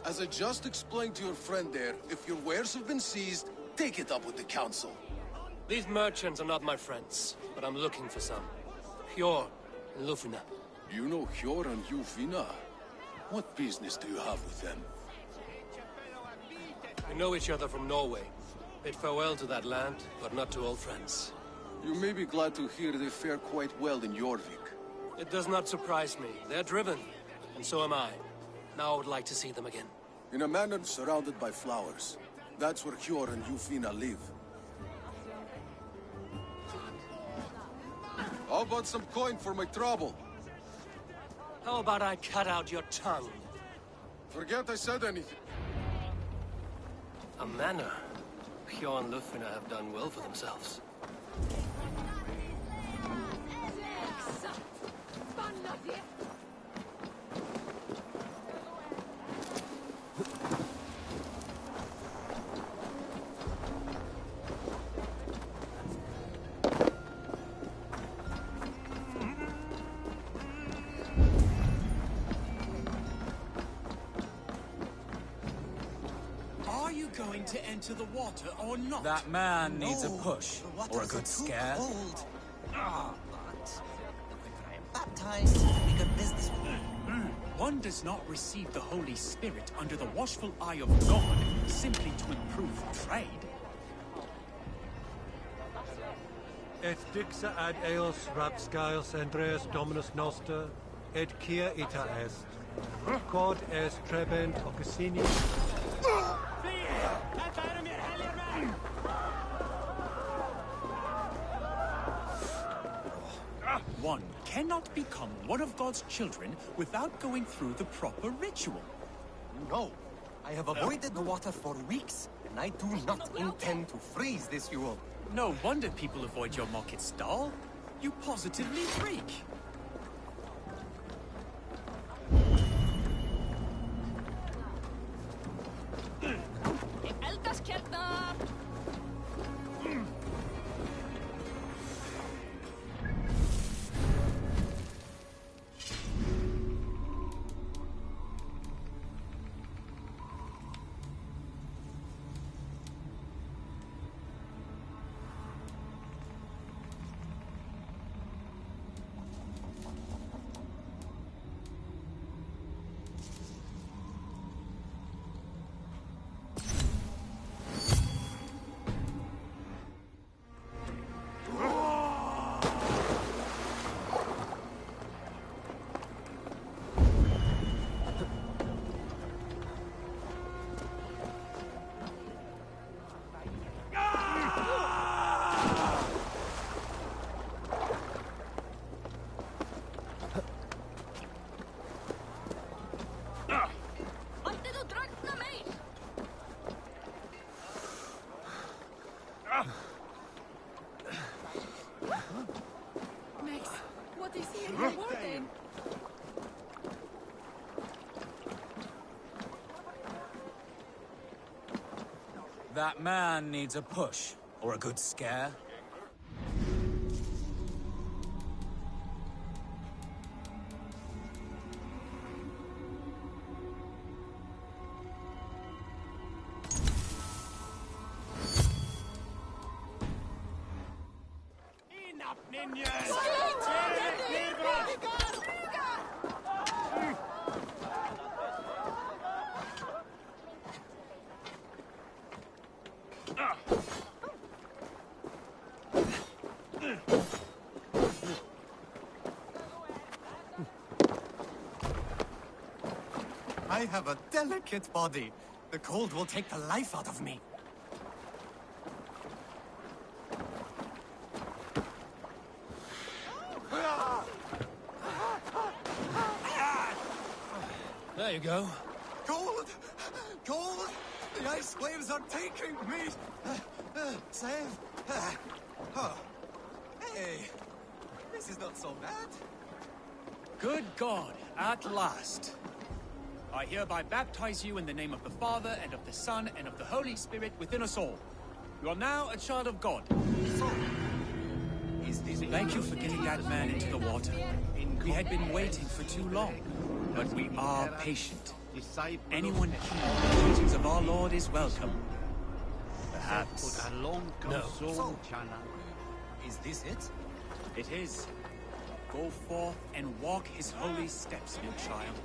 As I just explained to your friend there, if your wares have been seized, take it up with the council. These merchants are not my friends, but I'm looking for some. Hjor and Lufina. You know Hjor and Lufina? What business do you have with them? We know each other from Norway. Bid farewell to that land, but not to old friends. You may be glad to hear they fare quite well in Jorvik. It does not surprise me. They're driven, and so am I. Now I would like to see them again. In a manor surrounded by flowers. That's where Hjor and Lufina live. How about some coin for my trouble? How about I cut out your tongue? Forget I said anything. A manor. Hjor and Lufina have done well for themselves. Are you going to enter the water or not? That man needs a No, push, the or a waters good are too scare. cold. But the quicker I am baptized, the bigger business will be. One does not receive the Holy Spirit under the watchful eye of God simply to improve trade. Et dixa ad eos rapscaios Andreas Dominus Noster, et quia ita est. Quod est trebent occasinis. One cannot become one of God's children without going through the proper ritual. No. I have avoided the water for weeks, and I do not intend to freeze this Yule. No wonder people avoid your market stall. You positively freak. Max, what is he rewarding? That man needs a push, or a good scare. Enough, ninjas! I have a delicate body. The cold will take the life out of me. There you go. Cold! Cold! The ice waves are taking me! Save! Oh. Hey! This is not so bad. Good God, at last. I hereby baptize you in the name of the Father, and of the Son, and of the Holy Spirit within us all. You are now a child of God. So, is Thank you for getting that man into the water. We had been waiting for too long, but we are patient. Anyone keen on the teachings of our Lord is welcome. Perhaps. No. So, is this it? It is. Go forth and walk his holy steps, new child.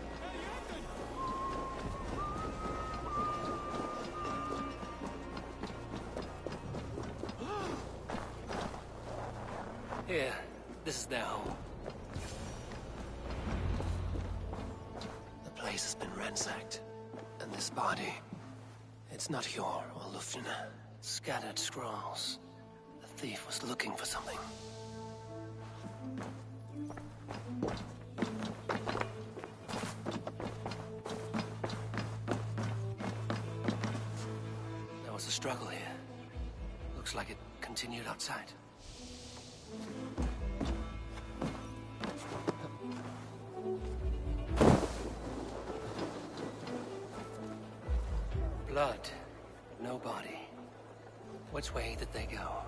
Here, this is their home. The place has been ransacked. And this body, it's not Hjor or Lufina. Scattered scrolls. The thief was looking for something. There was a struggle here. Looks like it continued outside. Blood, no body. Which way did they go?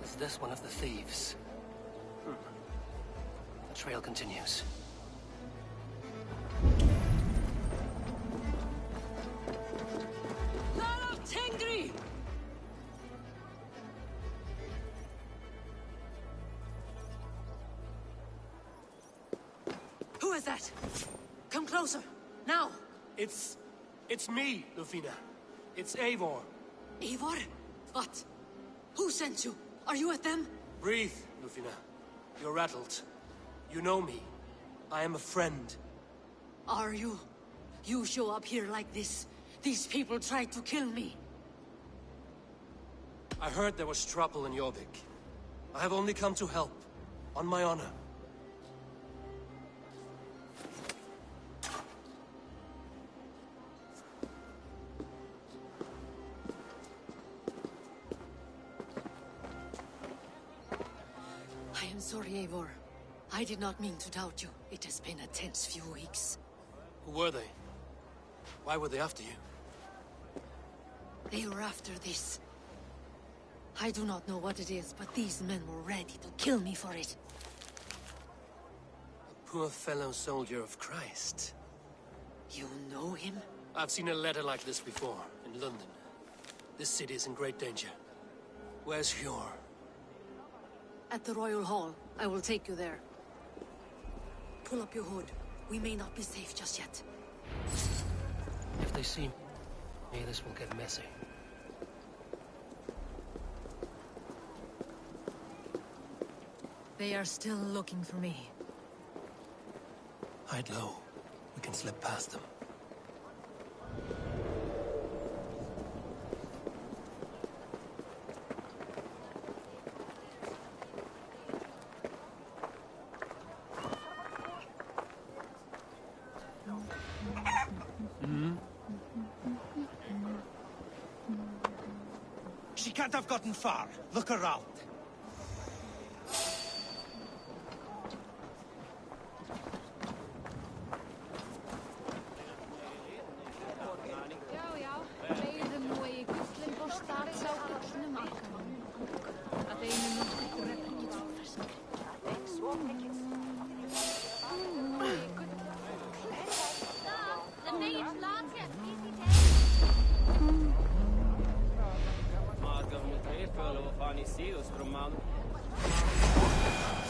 Is this one of the thieves? The trail continues. Tengri! Who is that? Come closer, now! It's me, Lufina. It's Eivor. Eivor? What? Who sent you? Are you with them? Breathe, Lufina. You're rattled. You know me. I am a friend. Are you? You show up here like this. These people tried to kill me. I heard there was trouble in Jorvik. I have only come to help. On my honor. I am sorry, Eivor. I did not mean to doubt you. It has been a tense few weeks. Who were they? Why were they after you? They were after this. I do not know what it is, but these men were ready to kill me for it. A poor fellow soldier of Christ. You know him? I've seen a letter like this before, in London. This city is in great danger. Where's Hjor? At the Royal Hall. I will take you there. Pull up your hood. We may not be safe just yet. If they see me, this will get messy. They are still looking for me. Hide low. We can slip past them. She can't have gotten far. Look around.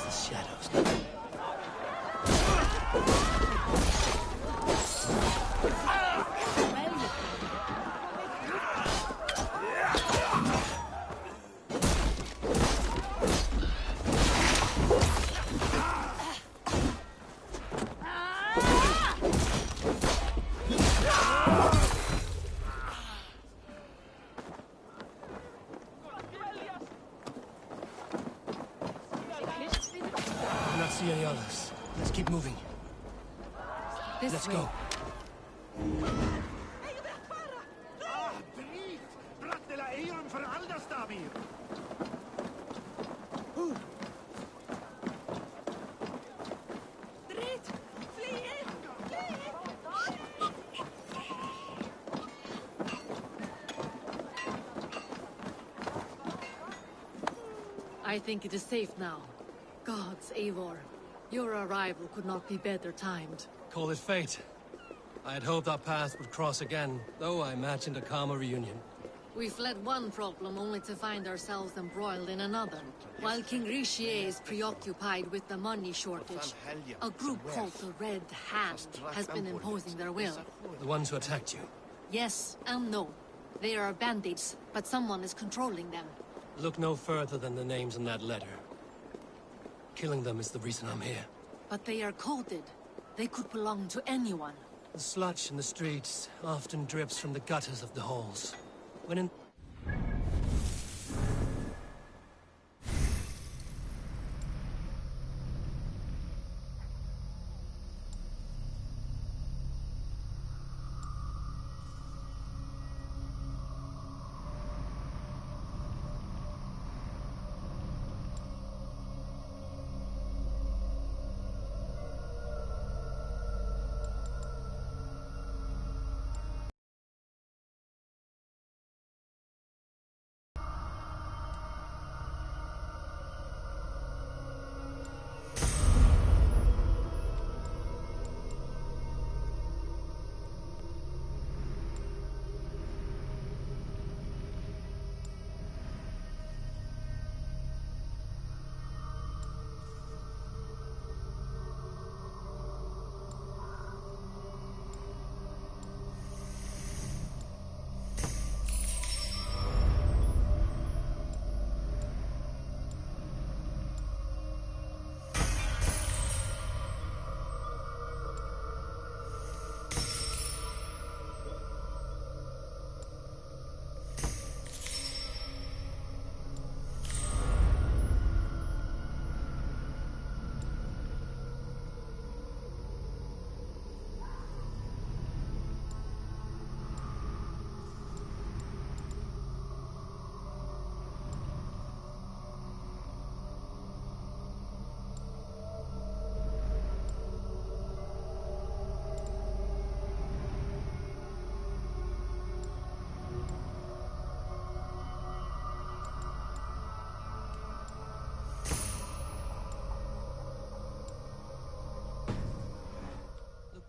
The shadows. I not see any others. Let's keep moving. Let's go. I think it is safe now. Gods, Eivor. Your arrival could not be better timed. Call it fate. I had hoped our paths would cross again, though I imagined a calmer reunion. We fled one problem only to find ourselves embroiled in another. While King Richier is preoccupied with the money shortage, a group called the Red Hand has been imposing their will. The ones who attacked you? Yes and no. They are bandits, but someone is controlling them. Look no further than the names in that letter. Killing them is the reason I'm here. But they are coded. They could belong to anyone. The sludge in the streets often drips from the gutters of the halls. When in...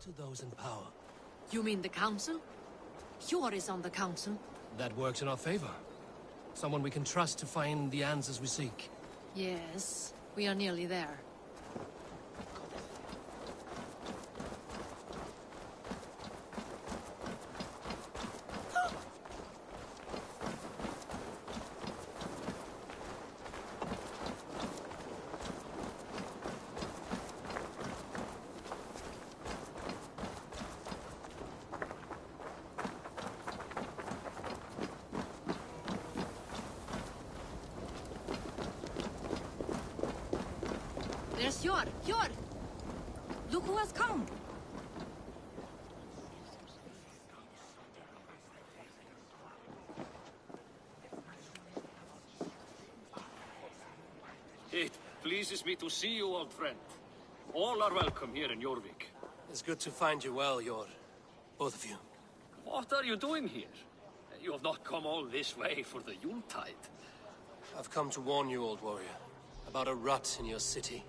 To those in power. You mean the council? Hjor is on the council. That works in our favor. Someone we can trust to find the answers we seek. Yes, we are nearly there. There's Hjor! Hjor! Look who has come! It pleases me to see you, old friend. All are welcome here in Jorvik. It's good to find you well, Hjor. Both of you. What are you doing here? You have not come all this way for the Yuletide. I've come to warn you, old warrior, about a rut in your city.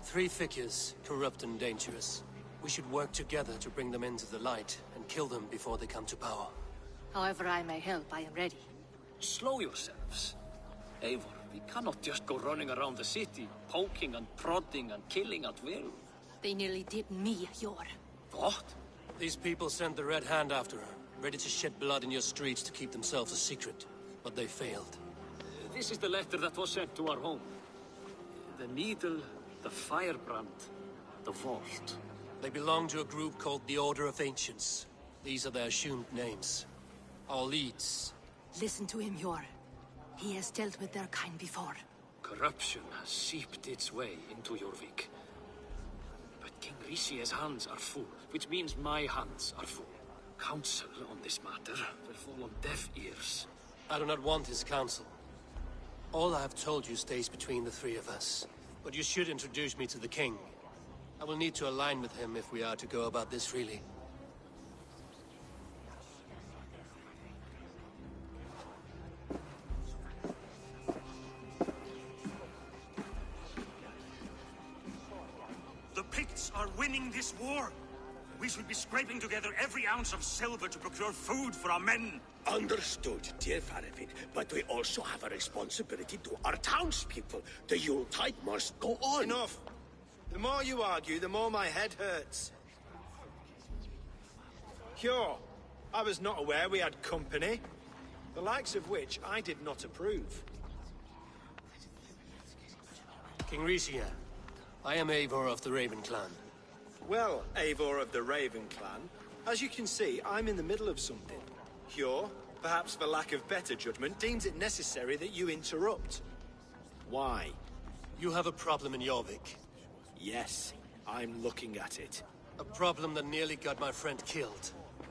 3 figures, corrupt and dangerous. We should work together to bring them into the light and kill them before they come to power. However I may help, I am ready. Slow yourselves. Eivor, we cannot just go running around the city, poking and prodding and killing at will. They nearly did me, Hjor. What? These people sent the Red Hand after her, ready to shed blood in your streets to keep themselves a secret. But they failed. This is the letter that was sent to our home. The needle, the firebrand, the vault. They belong to a group called the Order of Ancients. These are their assumed names. Our leads. Listen to him, Hjor. He has dealt with their kind before. Corruption has seeped its way into Jorvik. But King Richier's hands are full, which means my hands are full. Counsel on this matter will fall on deaf ears. I do not want his counsel. All I have told you stays between the 3 of us. But you should introduce me to the king. I will need to align with him if we are to go about this freely. winning this war. We should be scraping together every ounce of silver to procure food for our men. Understood, dear Faravid, but we also have a responsibility to our townspeople. The Yuletide must go on. Enough! The more you argue, the more my head hurts. Cure, I was not aware we had company, the likes of which I did not approve. King Rishia, I am Eivor of the Raven clan. Well, Eivor of the Raven clan, as you can see, I'm in the middle of something. Cure, perhaps for lack of better judgment, deems it necessary that you interrupt. Why? You have a problem in Jorvik. Yes, I'm looking at it. A problem that nearly got my friend killed.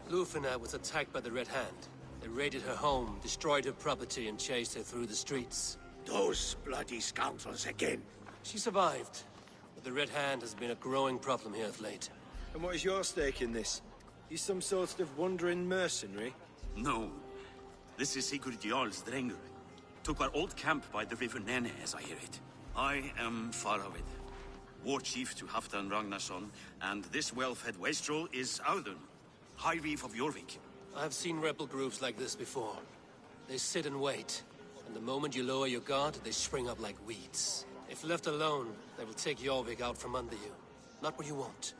Lufina was attacked by the Red Hand. They raided her home, destroyed her property, and chased her through the streets. Those bloody scoundrels again. She survived, but the Red Hand has been a growing problem here of late. And what is your stake in this? You some sort of wandering mercenary? No. This is Sigurd Jarl's Drengr. Took our old camp by the river Nene, as I hear it. I am Faravid, war chief to Halfdan Ragnarsson, and this well-fed wastrel is Audun, High Reeve of Jorvik. I've seen rebel groups like this before. They sit and wait, and the moment you lower your guard, they spring up like weeds. If left alone, they will take Jorvik out from under you. Not what you want.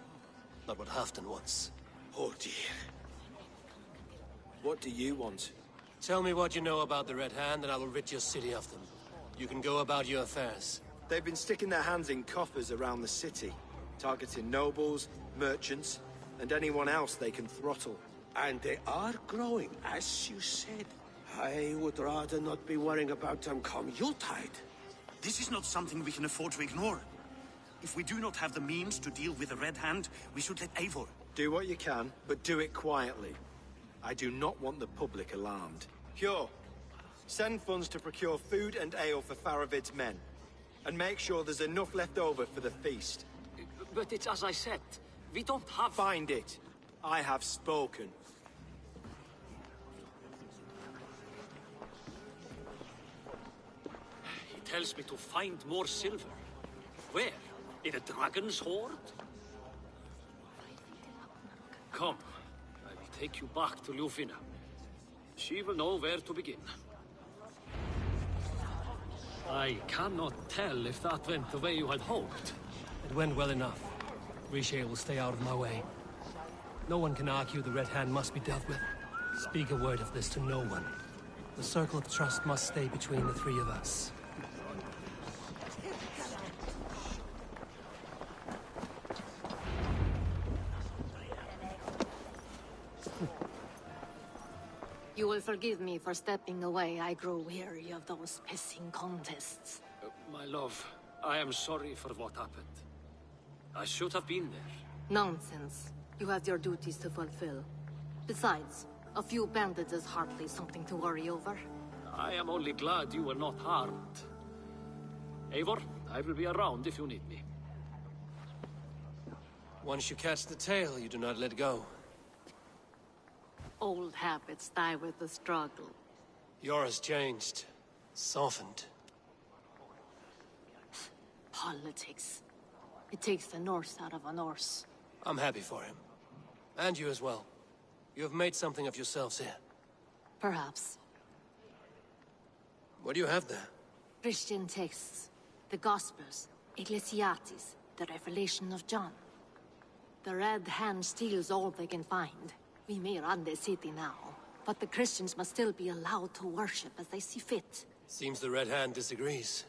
Not what Halfdan wants. Oh dear. What do you want? Tell me what you know about the Red Hand, and I will rid your city of them. You can go about your affairs. They've been sticking their hands in coffers around the city, targeting nobles, merchants, and anyone else they can throttle. And they are growing, as you said. I would rather not be worrying about them come Yuletide. This is not something we can afford to ignore. If we do not have the means to deal with the Red Hand, we should let Eivor. Do what you can, but do it quietly. I do not want the public alarmed. Cure, send funds to procure food and ale for Faravid's men. And make sure there's enough left over for the feast. But it's as I said, we don't have... Find it. I have spoken. He tells me to find more silver. Where? In a dragon's hoard? Come, I will take you back to Lufina. She will know where to begin. I cannot tell if that went the way you had hoped. It went well enough. Riche will stay out of my way. No one can argue the Red Hand must be dealt with. Speak a word of this to no one. The circle of trust must stay between the three of us. You will forgive me for stepping away. I grow weary of those pissing contests. My love, I am sorry for what happened. I should have been there. Nonsense. You have your duties to fulfill. Besides, a few bandits is hardly something to worry over. I am only glad you were not harmed. Eivor, I will be around if you need me. Once you catch the tail, you do not let go. Old habits die with the struggle. Yours changed. Softened. Politics. It takes the Norse out of a Norse. I'm happy for him. And you as well. You have made something of yourselves here. Perhaps. What do you have there? Christian texts. The Gospels. Ecclesiastes. The Revelation of John. The Red Hand steals all they can find. We may run the city now, but the Christians must still be allowed to worship as they see fit. Seems the Red Hand disagrees.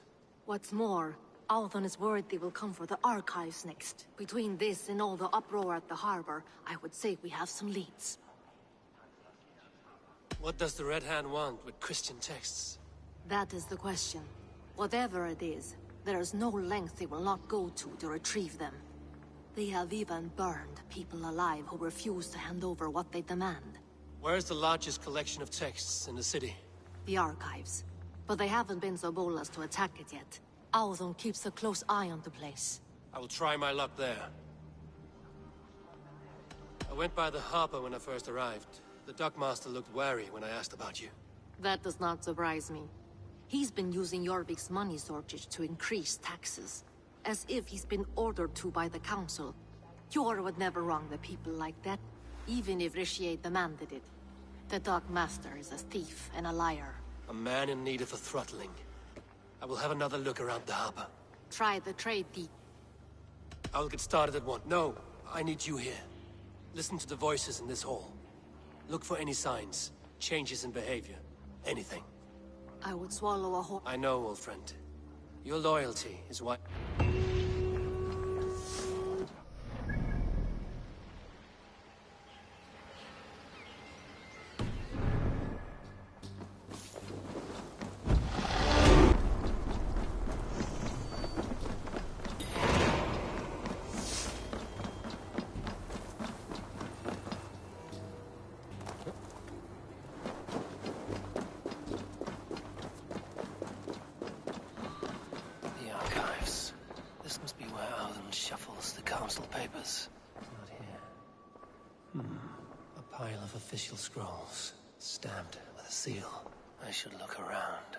What's more, Althon is worried they will come for the archives next. Between this and all the uproar at the harbor, I would say we have some leads. What does the Red Hand want with Christian texts? That is the question. Whatever it is, there is no length they will not go to retrieve them. They have even burned people alive who refuse to hand over what they demand. Where is the largest collection of texts in the city? The archives. But they haven't been so bold as to attack it yet. Althon keeps a close eye on the place. I will try my luck there. I went by the harbor when I first arrived. The dockmaster looked wary when I asked about you. That does not surprise me. He's been using Jorvik's money shortage to increase taxes. As if he's been ordered to by the council. Yor would never wrong the people like that, even if Richier demanded it. The Dark Master is a thief and a liar. A man in need of a throttling. I will have another look around the harbor. Try the trade deep. I'll get started at once. No, I need you here. Listen to the voices in this hall. Look for any signs, changes in behavior, anything. I would swallow a whole... I know, old friend. Your loyalty is what... Official scrolls, stamped with a seal. I should look around.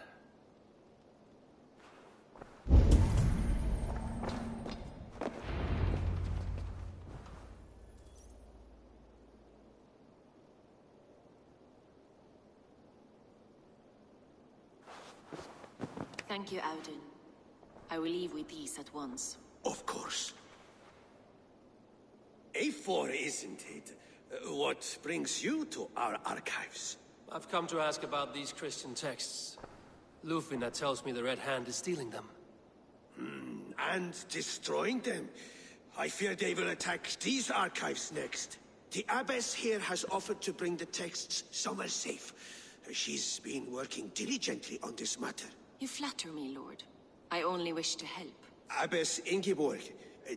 Thank you, Audun. I will leave with these at once. Of course. A4, isn't it? What brings you to our archives? I've come to ask about these Christian texts. Lufina tells me the Red Hand is stealing them. And destroying them. I fear they will attack these archives next. The Abbess here has offered to bring the texts somewhere safe. She's been working diligently on this matter. You flatter me, Lord. I only wish to help. Abbess Ingeborg,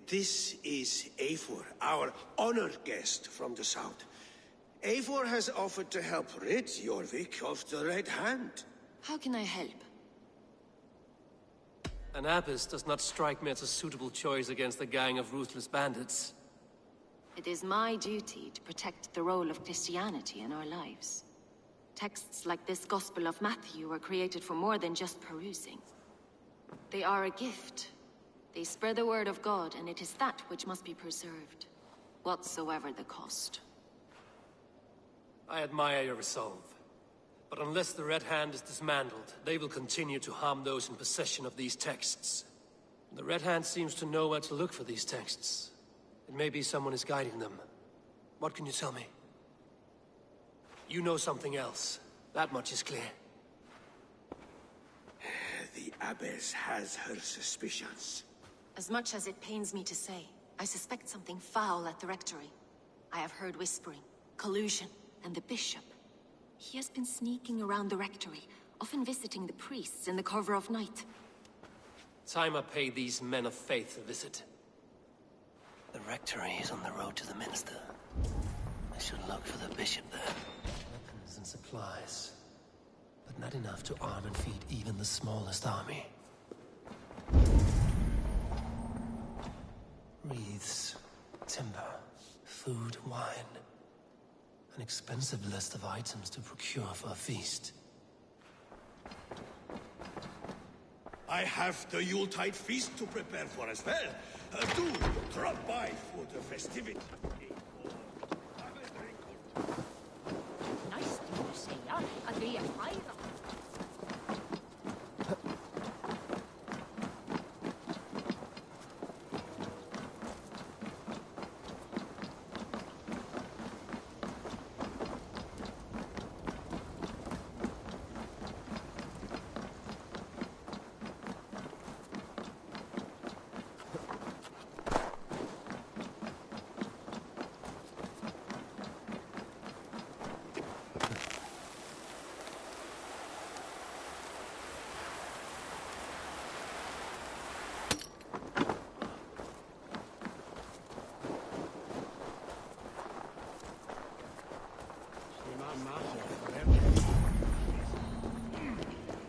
this is Eivor, our honored guest from the south. Eivor has offered to help rid Jorvik of the Red Hand. How can I help? An abbess does not strike me as a suitable choice against a gang of ruthless bandits. It is my duty to protect the role of Christianity in our lives. Texts like this Gospel of Matthew were created for more than just perusing. They are a gift. They spread the word of God, and it is that which must be preserved, whatsoever the cost. I admire your resolve. But unless the Red Hand is dismantled, they will continue to harm those in possession of these texts. The Red Hand seems to know where to look for these texts. It may be someone is guiding them. What can you tell me? You know something else. That much is clear. The Abbess has her suspicions. As much as it pains me to say, I suspect something foul at the Rectory. I have heard whispering, collusion, and the Bishop. He has been sneaking around the Rectory, often visiting the priests in the cover of night. Time I pay these men of faith a visit. The Rectory is on the road to the Minster. I should look for the Bishop there. Weapons and supplies. But not enough to arm and feed even the smallest army. Wreaths, timber, food, wine. An expensive list of items to procure for a feast. I have the Yuletide feast to prepare for as well. Do drop by for the festivity. Nice to see ya. I'd be a fire.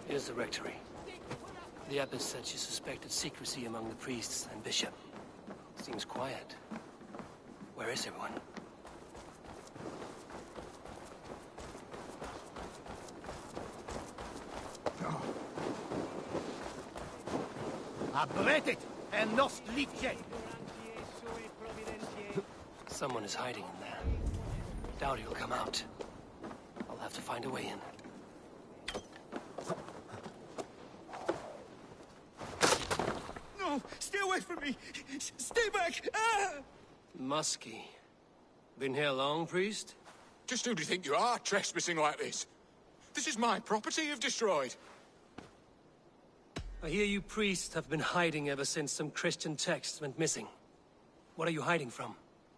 Here's the Rectory. The Abbess said she suspected secrecy among the priests and Bishop. Seems quiet. Where is everyone? Abretet and nost lice. Someone is hiding in there. Doubt he'll come out. I'll have to find a way in. No! Stay away from me! Stay back! Ah! Muskie. Been here long, priest? Just who do you think you are, trespassing like this? This is my property you've destroyed. I hear you priests have been hiding ever since some Christian texts went missing. What are you hiding from?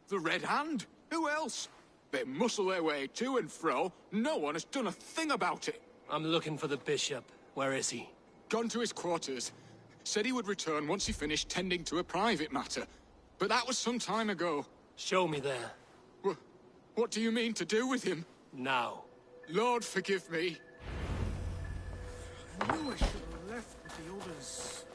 The Red Hand? Who else? They muscle their way to and fro. No one has done a thing about it. I'm looking for the bishop. Where is he? Gone to his quarters. Said he would return once he finished tending to a private matter. But that was some time ago. Show me there. What do you mean to do with him? Now. Lord, forgive me. I knew I should have left with the others.